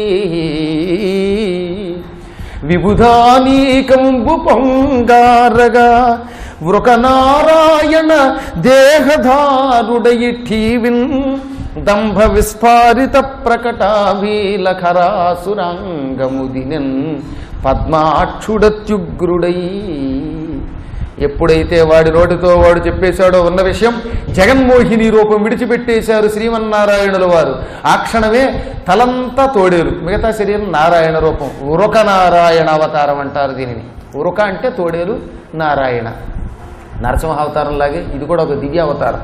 విబుధానీకంబు పొంగారగా వృకనారాయణ దేహధారుడయిఠీవిన్ దంభ విస్ఫారిత ప్రకటావీలఖరాసురాంగముదినన్ పద్మాక్షుడత్యుగ్రుడై. ఎప్పుడైతే వాడి నోటితో వాడు చెప్పేశాడో ఉన్న విషయం, జగన్మోహిని రూపం విడిచిపెట్టేశారు శ్రీమన్నారాయణుల వారు. ఆ క్షణమే తలంతా తోడేలు, మిగతా శరీరం నారాయణ రూపం. ఉరక నారాయణ అవతారం అంటారు దీనిని. ఉరక అంటే తోడేలు, నారాయణ నరసింహ అవతారంలాగే ఇది కూడా ఒక దివ్య అవతారం.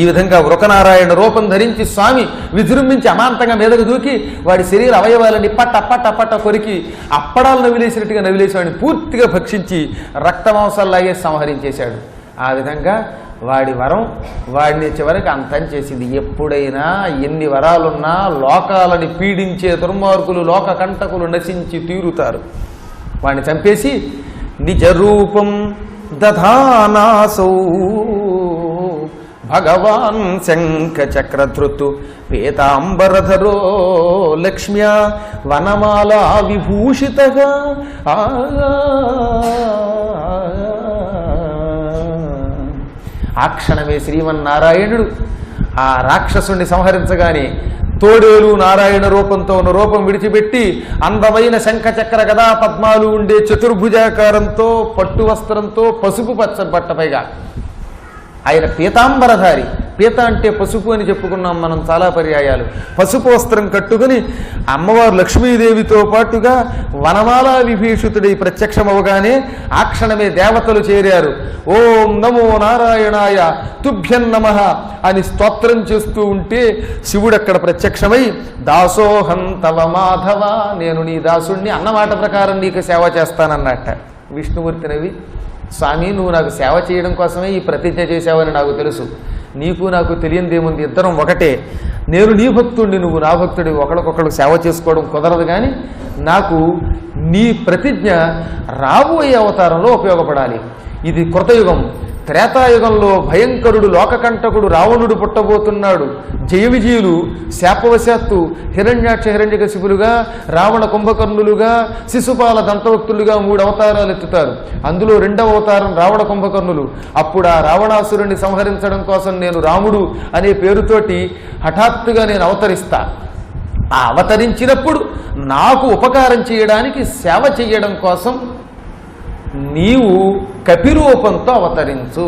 ఈ విధంగా వృకనారాయణ రూపం ధరించి స్వామి విజృంభించి అమాంతంగా మీదకు దూకి వాడి శరీర అవయవాలని పట్ట పట్ట పట్ట కొరికి అప్పడాలు నవిలేసినట్టుగా నవిలేసి వాడిని పూర్తిగా భక్షించి రక్తమాంసాల్లాగే సంహరించేశాడు. ఆ విధంగా వాడి వరం వాడిని చివరికి అంతం చేసింది. ఎప్పుడైనా ఎన్ని వరాలున్నా లోకాలని పీడించే దుర్మార్గులు లోక కంటకులు నశించి తీరుతారు. వాడిని చంపేసి నిజ రూపం దధానాసౌ భగవాన్ శంఖ చక్రధృతు పీతాంబరధరో లక్ష్మ్యా వనమాలా విభూషితగా. ఆ క్షణమే శ్రీమన్నారాయణుడు ఆ రాక్షసుని సంహరించగానే తోడేలు నారాయణ రూపంతో ఉన్న రూపం విడిచిపెట్టి అందమైన శంఖ చక్ర గదా పద్మాలు ఉండే చతుర్భుజాకారంతో పట్టు వస్త్రంతో పసుపు పచ్చ బట్టపైగా ఆయన పీతాంబరధారి. పీత అంటే పసుపు అని చెప్పుకున్నాం మనం చాలా పర్యాయాలు. పసుపు వస్త్రం కట్టుకుని అమ్మవారు లక్ష్మీదేవితో పాటుగా వనమాలా విభీషితుడై ప్రత్యక్షమవగానే ఆ క్షణమే దేవతలు చేరారు. ఓం నమో నారాయణాయ తుభ్యం నమః అని స్తోత్రం చేస్తూ ఉంటే శివుడు అక్కడ ప్రత్యక్షమై దాసోహం తవ మాధవ, నేను నీ దాసుణ్ణి, అన్నమాట ప్రకారం నీకు సేవ చేస్తానన్నట్ట. విష్ణుమూర్తినవి, స్వామి నువ్వు నాకు సేవ చేయడం కోసమే ఈ ప్రతిజ్ఞ చేశావని నాకు తెలుసు. నీకు నాకు తెలియందేముంది, ఇద్దరం ఒకటే. నేను నీ భక్తుడిని, నువ్వు నా భక్తుడి, ఒకరికొకరు సేవ చేసుకోవడం కుదరదు. కానీ నాకు నీ ప్రతిజ్ఞ రాబోయే అవతారంలో ఉపయోగపడాలి. ఇది కృతయుగం. త్రేతాయుగంలో భయంకరుడు లోకకంటకుడు రావణుడు పుట్టబోతున్నాడు. జయ విజయులు శాపవశాత్తు హిరణ్యాక్ష హిరణ్యకశిపులుగా, రావణ కుంభకర్ణులుగా, శిశుపాల దంతవక్తులుగా 3 అవతారాలు ఎత్తుతారు. అందులో 2వ అవతారం రావణ కుంభకర్ణులు. అప్పుడు ఆ రావణాసురుణ్ణి సంహరించడం కోసం నేను రాముడు అనే పేరుతోటి హఠాత్తుగా నేను అవతరిస్తా. ఆ అవతరించినప్పుడు నాకు ఉపకారం చేయడానికి, సేవ చేయడం కోసం నీవు కపిరూపంతో అవతరించు,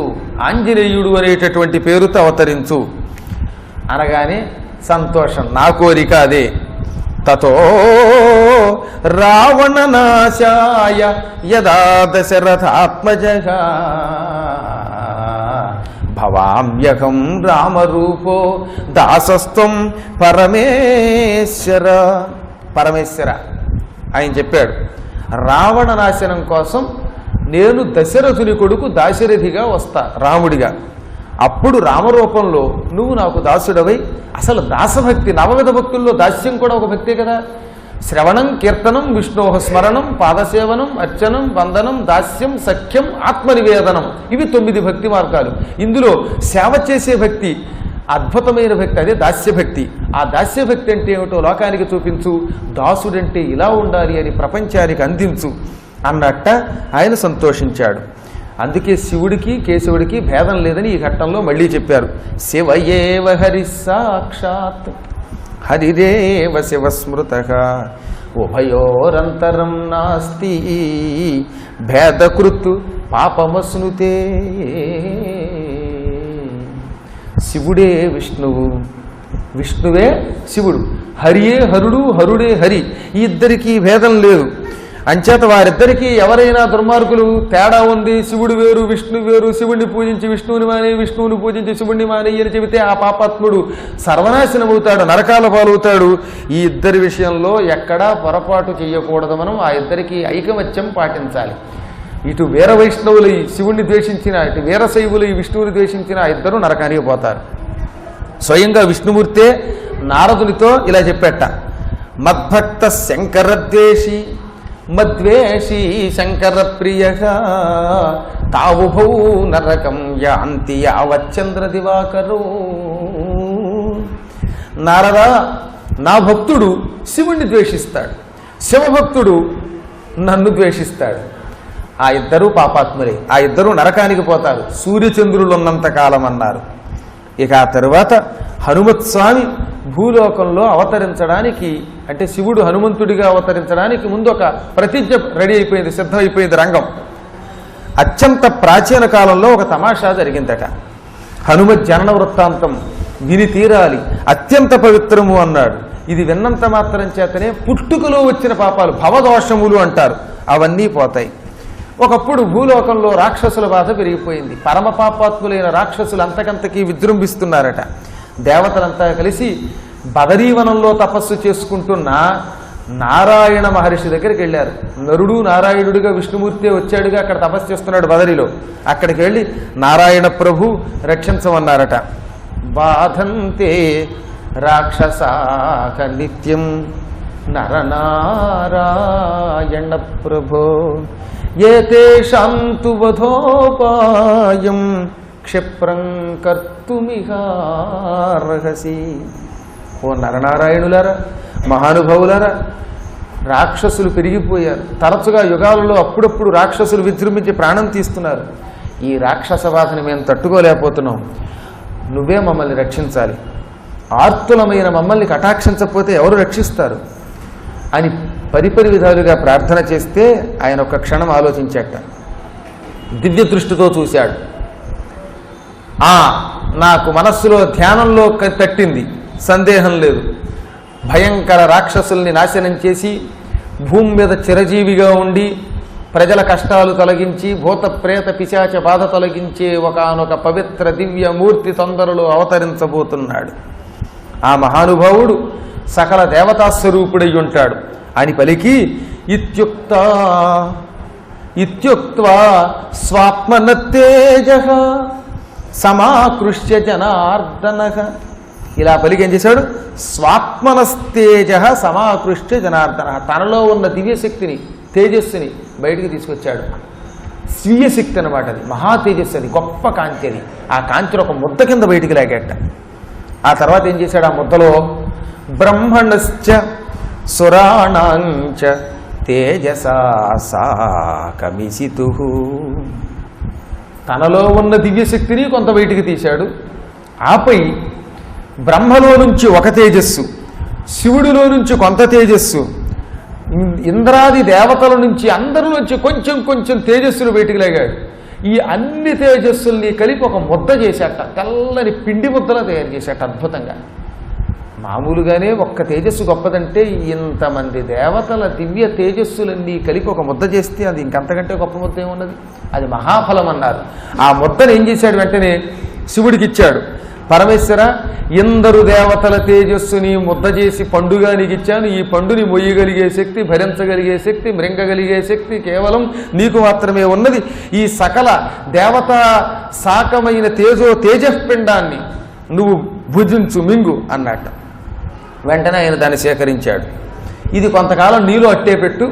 ఆంజనేయుడు అనేటటువంటి పేరుతో అవతరించు అనగానే సంతోషం, నా కోరిక అదే. తతో రావణ నాశాయ యదా దశరథాత్మజగా భవామ్యహం రామరూపో దాసస్త్వం పరమేశ్వర. పరమేశ్వర ఆయన చెప్పాడు, రావణ నాశనం కోసం నేను దశరథుని కొడుకు దాశరథిగా వస్తా, రాముడిగా. అప్పుడు రామరూపంలో నువ్వు నాకు దాసుడవై, అసలు దాసభక్తి నవవిధ భక్తుల్లో దాస్యం కూడా ఒక భక్తే కదా. శ్రవణం, కీర్తనం, విష్ణోహ స్మరణం, పాదసేవనం, అర్చనం, వందనం, దాస్యం, సఖ్యం, ఆత్మనివేదనం, ఇవి 9 భక్తి మార్గాలు. ఇందులో సేవ చేసే భక్తి అద్భుతమైన భక్తి, అదే దాస్యభక్తి. ఆ దాస్యభక్తి అంటే ఏమిటో లోకానికి చూపించు, దాసుడంటే ఇలా ఉండాలి అని ప్రపంచానికి అందించు అన్నట్ట ఆయన సంతోషించాడు. అందుకే శివుడికి కేశవుడికి భేదం లేదని ఈ ఘట్టంలో మళ్ళీ చెప్పారు. శివయేవ హరి సాక్షాత్ హరిరేవ శివస్మృతః ఉభయోరంతరం నాస్తి భేదకృత్ పాపమస్నుతే. శివుడే విష్ణువు, విష్ణువే శివుడు, హరియే హరుడు, హరుడే హరి. ఈ ఇద్దరికీ భేదం లేదు. అంచేత వారిద్దరికీ ఎవరైనా దుర్మార్గులు తేడా ఉంది, శివుడు వేరు విష్ణు వేరు, శివుడిని పూజించి విష్ణువుని మానే, విష్ణువుని పూజించి శివుడిని మానే అని చెబితే ఆ పాపాత్ముడు సర్వనాశనం అవుతాడు, నరకాల పాలవుతాడు. ఈ ఇద్దరి విషయంలో ఎక్కడా పొరపాటు చేయకూడదు. మనం ఆ ఇద్దరికి ఐకమత్యం పాటించాలి. ఇటు వీర వైష్ణవులు శివుణ్ణి ద్వేషించిన, ఇటు వీరశైవులు ఈ విష్ణువుని ద్వేషించిన ఆ ఇద్దరు నరకానికి పోతారు. స్వయంగా విష్ణుమూర్తే నారదునితో ఇలా చెప్పేట, మద్భక్త శంకరద్వేషి మద్వేషి శంకర ప్రియ తావుభౌ నరకం యాంతి యావచ్చంద్ర దివాకరు. నారదా, నా భక్తుడు శివుణ్ణి ద్వేషిస్తాడు, శివభక్తుడు నన్ను ద్వేషిస్తాడు. ఆ ఇద్దరూ పాపాత్ములే, ఆ ఇద్దరూ నరకానికి పోతారు సూర్యచంద్రులు ఉన్నంత కాలం అన్నారు. ఇక ఆ తరువాత హనుమత్స్వామి భూలోకంలో అవతరించడానికి, అంటే శివుడు హనుమంతుడిగా అవతరించడానికి ముందు ఒక ప్రతిజ్ఞ రెడీ అయిపోయింది, సిద్ధమైపోయింది రంగం. అత్యంత ప్రాచీన కాలంలో ఒక తమాషా జరిగిందట. హనుమత్ జనన వృత్తాంతం విని తీరాలి, అత్యంత పవిత్రము అన్నాడు. ఇది విన్నంత మాత్రం చేతనే పుట్టుకలో వచ్చిన పాపాలు, భవదోషములు అంటారు, అవన్నీ పోతాయి. ఒకప్పుడు భూలోకంలో రాక్షసుల బాధ పెరిగిపోయింది. పరమ పాపాత్ములైన రాక్షసులు అంతకంతకీ విజృంభిస్తున్నారట. దేవతలంతా కలిసి బదరీవనంలో తపస్సు చేసుకుంటున్న నారాయణ మహర్షి దగ్గరికి వెళ్ళారు. నరుడు నారాయణుడిగా విష్ణుమూర్తి వచ్చాడుగా, అక్కడ తపస్సు చేస్తున్నాడు బదరిలో. అక్కడికి వెళ్ళి నారాయణ ప్రభు రక్షించమన్నారట. బాధంతే రాక్షసాక నిత్యం నరనారాయణ ప్రభో ఏతేషాంతు వధోపాయం క్షిప్రం కర్తుమిహార్హసి. ఓ నరనారాయణులారా, మహానుభావులారా, రాక్షసులు పెరిగిపోయారు. తరచుగా యుగాలలో అప్పుడప్పుడు రాక్షసులు విజృంభించి ప్రాణం తీస్తున్నారు. ఈ రాక్షస బాధని మేము తట్టుకోలేకపోతున్నాం, నువ్వే మమ్మల్ని రక్షించాలి. ఆర్తులమైన మమ్మల్ని కటాక్షించకపోతే ఎవరు రక్షిస్తారు అని పరిపరి విధాలుగా ప్రార్థన చేస్తే ఆయన ఒక క్షణం ఆలోచించాట. దివ్య దృష్టితో చూశాడు. నాకు మనస్సులో ధ్యానంలో తట్టింది, సందేహం లేదు. భయంకర రాక్షసుల్ని నాశనం చేసి భూమి మీద చిరజీవిగా ఉండి ప్రజల కష్టాలు తొలగించి భూత ప్రేత పిశాచ బాధ తొలగించే ఒకానొక పవిత్ర దివ్య మూర్తి తొందరలో అవతరించబోతున్నాడు. ఆ మహానుభావుడు సకల దేవతా స్వరూపుడై ఉంటాడు అని పలికి ఇత్యుక్త్వా స్వాత్మనత్తేజ సమాకృష్య జనార్దనః. ఇలా పలికి ఏం చేశాడు? స్వాత్మనస్తేజ సమాకృష్య జనార్దన. తనలో ఉన్న దివ్యశక్తిని, తేజస్సుని బయటికి తీసుకొచ్చాడు. స్వీయ శక్తి అనమాట అది, మహా తేజస్సు, అది గొప్ప కాంతి. అది ఆ కాంతిని ఒక ముద్ద కింద బయటికి లాగేట. ఆ తర్వాత ఏం చేశాడు? ఆ ముద్దలో బ్రహ్మణశ్చ సురాణాంచ తేజసా సాకమిసితు. తనలో ఉన్న దివ్యశక్తిని కొంత బయటికి తీశాడు. ఆపై బ్రహ్మలో నుంచి ఒక తేజస్సు, శివుడిలో నుంచి కొంత తేజస్సు, ఇంద్రాది దేవతల నుంచి అందరిలోంచి కొంచెం కొంచెం తేజస్సులు బయటికి లాగాడు. ఈ అన్ని తేజస్సుల్ని కలిపి ఒక ముద్ద చేశాట, తెల్లని పిండి ముద్దలా తయారు చేశాట అద్భుతంగా. మామూలుగానే ఒక్క తేజస్సు గొప్పదంటే ఇంతమంది దేవతల దివ్య తేజస్సులన్నీ కలిపి ఒక ముద్ద చేస్తే అది ఇంకంతకంటే గొప్ప ముద్ద ఏమున్నది? అది మహాఫలం అన్నారు. ఆ ముద్దను ఏం చేశాడు? వెంటనే శివుడికి ఇచ్చాడు. పరమేశ్వర, ఇందరు దేవతల తేజస్సుని ముద్ద చేసి పండుగా నీకు ఇచ్చాను. ఈ పండుని మొయ్యగలిగే శక్తి, భరించగలిగే శక్తి, మృంగగలిగే శక్తి కేవలం నీకు మాత్రమే ఉన్నది. ఈ సకల దేవతా సాకమైన తేజఃపిండాన్ని నువ్వు భుజించు, మింగు అన్నట్టు. వెంటనే ఆయన దాన్ని సేకరించాడు. ఇది కొంతకాలం నీలో అట్టే పెట్టు,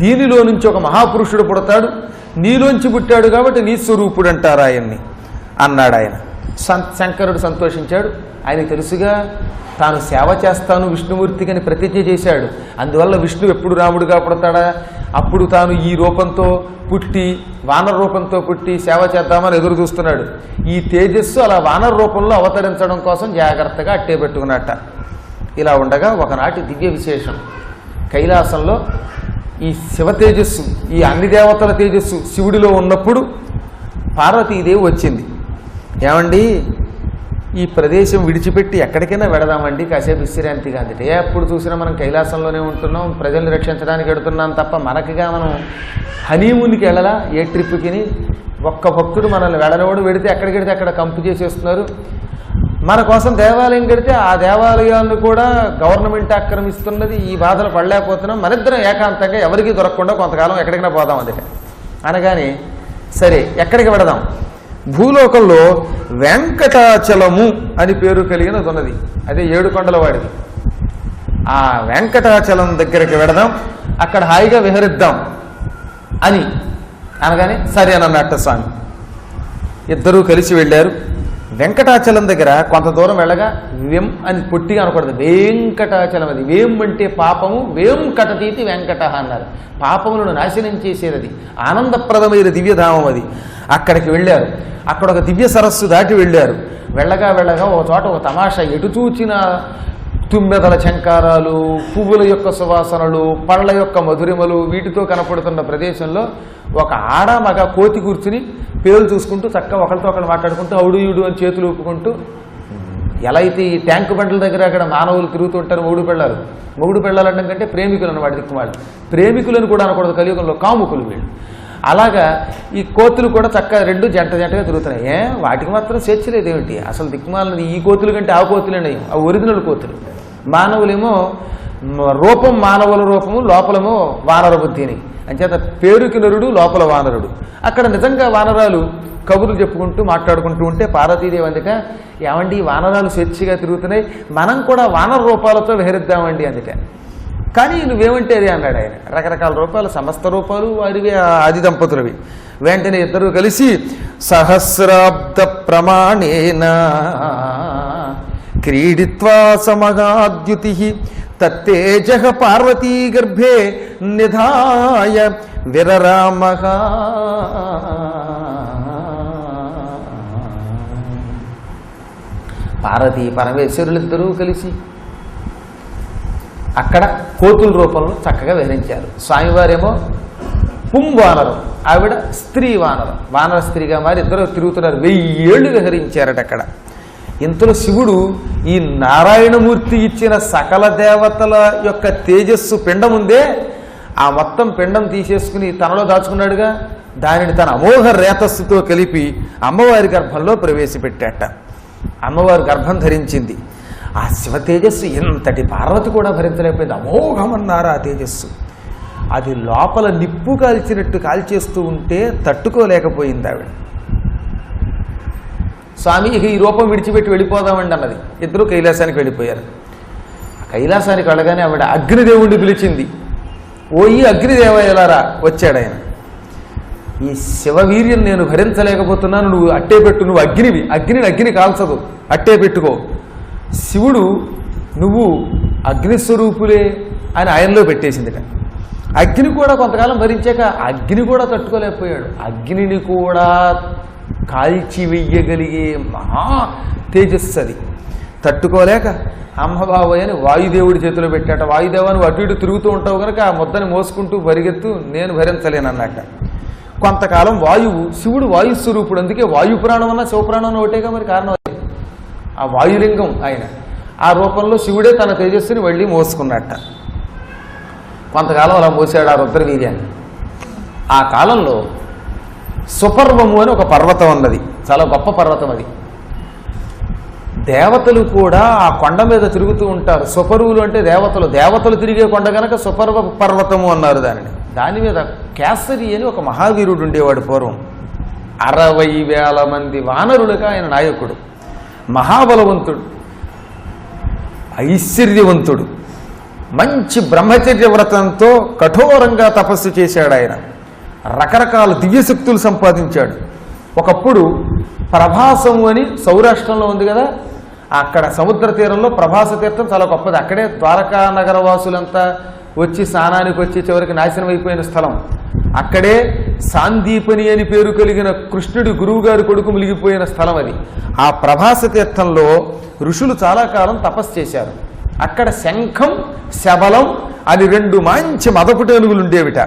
దీనిలో నుంచి ఒక మహాపురుషుడు పుడతాడు, నీలోంచి పుట్టాడు కాబట్టి నీ స్వరూపుడు అంటారు ఆయన్ని అన్నాడు ఆయన. శంకరుడు సంతోషించాడు. ఆయనకు తెలుసుగా తాను సేవ చేస్తాను విష్ణుమూర్తికి అని ప్రతిజ్ఞ చేశాడు. అందువల్ల విష్ణువు ఎప్పుడు రాముడుగా పుడతాడా? అప్పుడు తాను ఈ రూపంతో పుట్టి, వానర రూపంతో పుట్టి సేవ చేద్దామని ఎదురు చూస్తున్నాడు. ఈ తేజస్సు అలా వానర రూపంలో అవతరించడం కోసం జాగ్రత్తగా అట్టే పెట్టుకున్నట్ట. ఇలా ఉండగా ఒకనాటి దివ్య విశేషం, కైలాసంలో ఈ శివ తేజస్సు, ఈ అన్ని దేవతల తేజస్సు శివుడిలో ఉన్నప్పుడు పార్వతీదేవి వచ్చింది. ఏమండి, ఈ ప్రదేశం విడిచిపెట్టి ఎక్కడికైనా వెడదామండి, కాసేపు విశ్రాంతిగా అందుకే ఎప్పుడు చూసినా మనం కైలాసంలోనే ఉంటున్నాం, ప్రజల్ని రక్షించడానికి వెడుతున్నాం తప్ప మనకిగా మనం హనీమూన్కి వెళ్ళలా ఏ ట్రిప్కి. ఒక్క భక్తుడు మనల్ని వెళ్ళనివాడు, వెడితే ఎక్కడికి వెడితే అక్కడ కంపు చేసేస్తున్నారు. మన కోసం దేవాలయం కడితే ఆ దేవాలయాలను కూడా గవర్నమెంట్ ఆక్రమిస్తున్నది. ఈ బాధలు పడలేకపోతున్నాం, మనిద్దరం ఏకాంతంగా ఎవరికీ దొరకకుండా కొంతకాలం ఎక్కడికైనా పోదాం అందుకే అనగానే సరే ఎక్కడికి వెడదాం? భూలోకంలో వెంకటాచలము అని పేరు కలిగినది ఉన్నది, అదే ఏడుకొండల వాడిది. ఆ వెంకటాచలం దగ్గరికి వెడదాం, అక్కడ హాయిగా విహరిద్దాం అని అనగానే సరే అని అన్నట్ట స్వామి. ఇద్దరూ కలిసి వెళ్ళారు. వెంకటాచలం దగ్గర కొంత దూరం వెళ్ళగా వేం అని పొట్టిగా అనకూడదు, వెంకటాచలం. అది వేం అంటే పాపము, వేం కటతీతి వెంకట అన్నారు. పాపములను నాశనం చేసేది అది, ఆనందప్రదమైన దివ్యధామం అది. అక్కడికి వెళ్ళారు. అక్కడ ఒక దివ్య సరస్సు దాటి వెళ్ళారు. వెళ్ళగా వెళ్ళగా ఒక చోట ఒక తమాషా, ఎటు చూచిన తుమ్మెదల చంకారాలు, పువ్వుల యొక్క సువాసనలు, పళ్ళ యొక్క మధురిమలు, వీటితో కనపడుతున్న ప్రదేశంలో ఒక ఆడ మగ కోతి కూర్చుని పేర్లు చూసుకుంటూ చక్కగా ఒకరితో ఒకరు మాట్లాడుకుంటూ అవుడు ఈడు అని చేతులు ఊపుకుంటూ, ఎలా అయితే ఈ ట్యాంకు బండ్ల దగ్గర అక్కడ మానవులు తిరుగుతూ ఉంటారు మొగుడు పెళ్ళాలంటే కంటే ప్రేమికులు అన్నమాట. దిక్కుమాడు ప్రేమికులను కూడా అనకూడదు కలియుగంలో, కాముకులు వీళ్ళు. అలాగా ఈ కోతులు కూడా చక్కగా రెండు జంటగా తిరుగుతున్నాయి. వాటికి మాత్రం స్వేచ్ఛ లేదేమిటి? అసలు దిక్కుమాలది ఈ కోతులు కంటే ఆ కోతులేనయ్యి, ఆ ఒరిజినల్ కోతులు. మానవులేమో రూపం మానవుల రూపము, లోపలము వానర బుద్ధిని. అంచేత పేరుకి నరుడు, లోపల వానరుడు. అక్కడ నిజంగా వానరాలు కబుర్లు చెప్పుకుంటూ మాట్లాడుకుంటూ ఉంటే పార్వతీదేవి అందుక, ఏమండి వానరాలు స్వేచ్ఛగా తిరుగుతున్నాయి, మనం కూడా వానర రూపాలతో విహరిద్దామండి అందుక. కానీ నువ్వేమంటే అది అన్నాడు ఆయన. రకరకాల రూపాలు, సమస్త రూపాలు వారివి, ఆది దంపతులవి. వెంటనే ఇద్దరు కలిసి సహస్రాబ్ద ప్రమాణేన క్రీడిత్వా సమగాద్యుతి తత్తేజ పార్వతీ గర్భే నిధాయ విరరామః. పార్వతీ పరమేశ్వరులిద్దరూ కలిసి అక్కడ కోతుల రూపంలో చక్కగా విహరించారు. స్వామివారేమో పుంవానరం, ఆవిడ స్త్రీ వానరం, వానర స్త్రీగా మారి ఇద్దరు తిరుగుతున్నారు. 1000 ఏళ్ళు విహరించారట అక్కడ. ఇంతలో శివుడు ఈ నారాయణమూర్తి ఇచ్చిన సకల దేవతల యొక్క తేజస్సు పిండం ఉందే, ఆ మొత్తం పిండం తీసేసుకుని తనలో దాచుకున్నాడుగా, దానిని తన అమోఘ రేతస్సుతో కలిపి అమ్మవారి గర్భంలో ప్రవేశపెట్టాట. అమ్మవారు గర్భం ధరించింది. ఆ శివ తేజస్సు ఎంతటి పార్వతి కూడా భరించలేకపోయింది. అమోఘమన్నారు ఆ తేజస్సు. అది లోపల నిప్పు కాల్చినట్టు కాల్చేస్తూ ఉంటే తట్టుకోలేకపోయింది ఆవిడ. స్వామి ఇక ఈ రూపం విడిచిపెట్టి వెళ్ళిపోదామండి అన్నది. ఇద్దరు కైలాసానికి వెళ్ళిపోయారు. కైలాసానికి వెళ్ళగానే ఆవిడ అగ్నిదేవుడిని పిలిచింది. ఓయి అగ్నిదేవయ్యలారా, వచ్చాడు ఆయన. ఈ శివవీర్యం నేను భరించలేకపోతున్నాను, నువ్వు అట్టే పెట్టు, నువ్వు అగ్నివి, అగ్ని కాల్చదు, అట్టే పెట్టుకో. శివుడు నువ్వు అగ్నిస్వరూపులే అని ఆయనలో పెట్టేసిందిట. అగ్ని కూడా కొంతకాలం భరించాక అగ్ని కూడా తట్టుకోలేకపోయాడు. అగ్నిని కూడా కాల్చి వెయ్యగలిగే మహా తేజస్సు అది. తట్టుకోలేక అమ్మబాబోయ్ అని వాయుదేవుడి చేతిలో పెట్టాట. వాయుదేవాన్ని అటు ఇటు తిరుగుతూ ఉంటావు కనుక ఆ ముద్దని మోసుకుంటూ పరిగెత్తు, నేను భరించలేనన్నట్ట. కొంతకాలం వాయువు, శివుడు వాయుస్వరూపుడు, అందుకే వాయుపురాణం అన్నా శివపురాణం అన్న ఒకటేగా మరి కారణం. ఆ వాయులింగం ఆయన. ఆ రూపంలో శివుడే తన తేజస్సుని వెళ్ళి మోసుకున్నట్ట. కొంతకాలం అలా మోసాడు ఆ రుద్రవీర్యాన్ని. ఆ కాలంలో సుపర్వము అని ఒక పర్వతం ఉన్నది, చాలా గొప్ప పర్వతం అది. దేవతలు కూడా ఆ కొండ మీద తిరుగుతూ ఉంటారు. సుపరువులు అంటే దేవతలు తిరిగే కొండ కనుక సుపర్వ పర్వతము అన్నారు దానిని. దాని మీద కేసరి అని ఒక మహావీరుడు ఉండేవాడు పూర్వం. 60,000 మంది వానరులుగా ఆయన నాయకుడు, మహాబలవంతుడు, ఐశ్వర్యవంతుడు, మంచి బ్రహ్మచర్య వ్రతంతో కఠోరంగా తపస్సు చేశాడు ఆయన. రకరకాల దివ్యశక్తులు సంపాదించాడు. ఒకప్పుడు ప్రభాసము అని సౌరాష్ట్రంలో ఉంది కదా, అక్కడ సముద్ర తీరంలో ప్రభాస తీర్థం చాలా గొప్పది. అక్కడే ద్వారకా నగర వాసులంతా వచ్చి స్నానానికి వచ్చి చివరికి నాశనం అయిపోయిన స్థలం. అక్కడే సాందీపని అని పేరు కలిగిన కృష్ణుడి గురువుగారి కొడుకు మునిగిపోయిన స్థలం అది. ఆ ప్రభాస తీర్థంలో ఋషులు చాలా కాలం తపస్సు చేశారు. అక్కడ శంఖం, శబలం అని 2 మంచి మదపుటేనుగులు ఉండేవిట.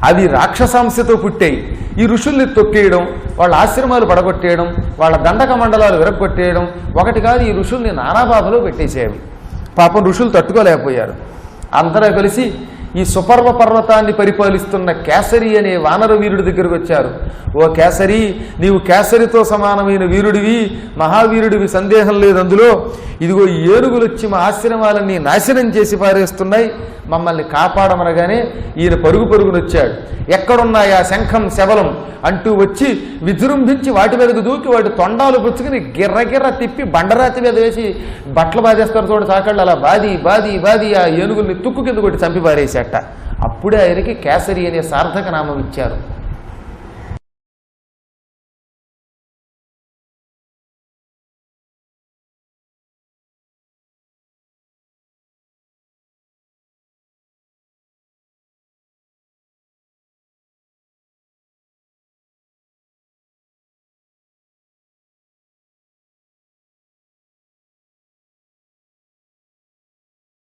అవి రాక్షసాంశతో పుట్టాయి. ఈ ఋషుల్ని తొక్కేయడం, వాళ్ళ ఆశ్రమాలు పడగొట్టేయడం, వాళ్ళ దండక మండలాలు విరగొట్టేయడం ఒకటి కాదు, ఈ ఋషుల్ని నానాబాధలో పెట్టేసేవి. పాపం ఋషులు తట్టుకోలేకపోయారు. అందరూ కలిసి ఈ సుపర్వ పర్వతాన్ని పరిపాలిస్తున్న కేసరి అనే వానర వీరుడి దగ్గరకు వచ్చారు. ఓ కేసరి, నీవు కేసరితో సమానమైన వీరుడివి, మహావీరుడివి, సందేహం లేదు అందులో. ఇదిగో ఏనుగులు వచ్చి మా ఆశ్రమాలన్నీ నాశనం చేసి పారేస్తున్నాయి, మమ్మల్ని కాపాడమనగానే ఈయన పరుగునొచ్చాడు. ఎక్కడున్నాయా శంఖం శబలం అంటూ వచ్చి విజృంభించి వాటి మీదకు దూకి వాటి తొండాలు పుచ్చుకుని గిర్రగిర్ర తిప్పి బండరాతి మీద వేసి బట్టలు బాధేస్తారు చూడండి సాకళ్ళు, అలా బాది ఆ ఏనుగుల్ని తుక్కు కింద కొట్టి చంపి పారేశాట. అప్పుడే ఆయనకి కేసరి అనే సార్థక నామం ఇచ్చారు.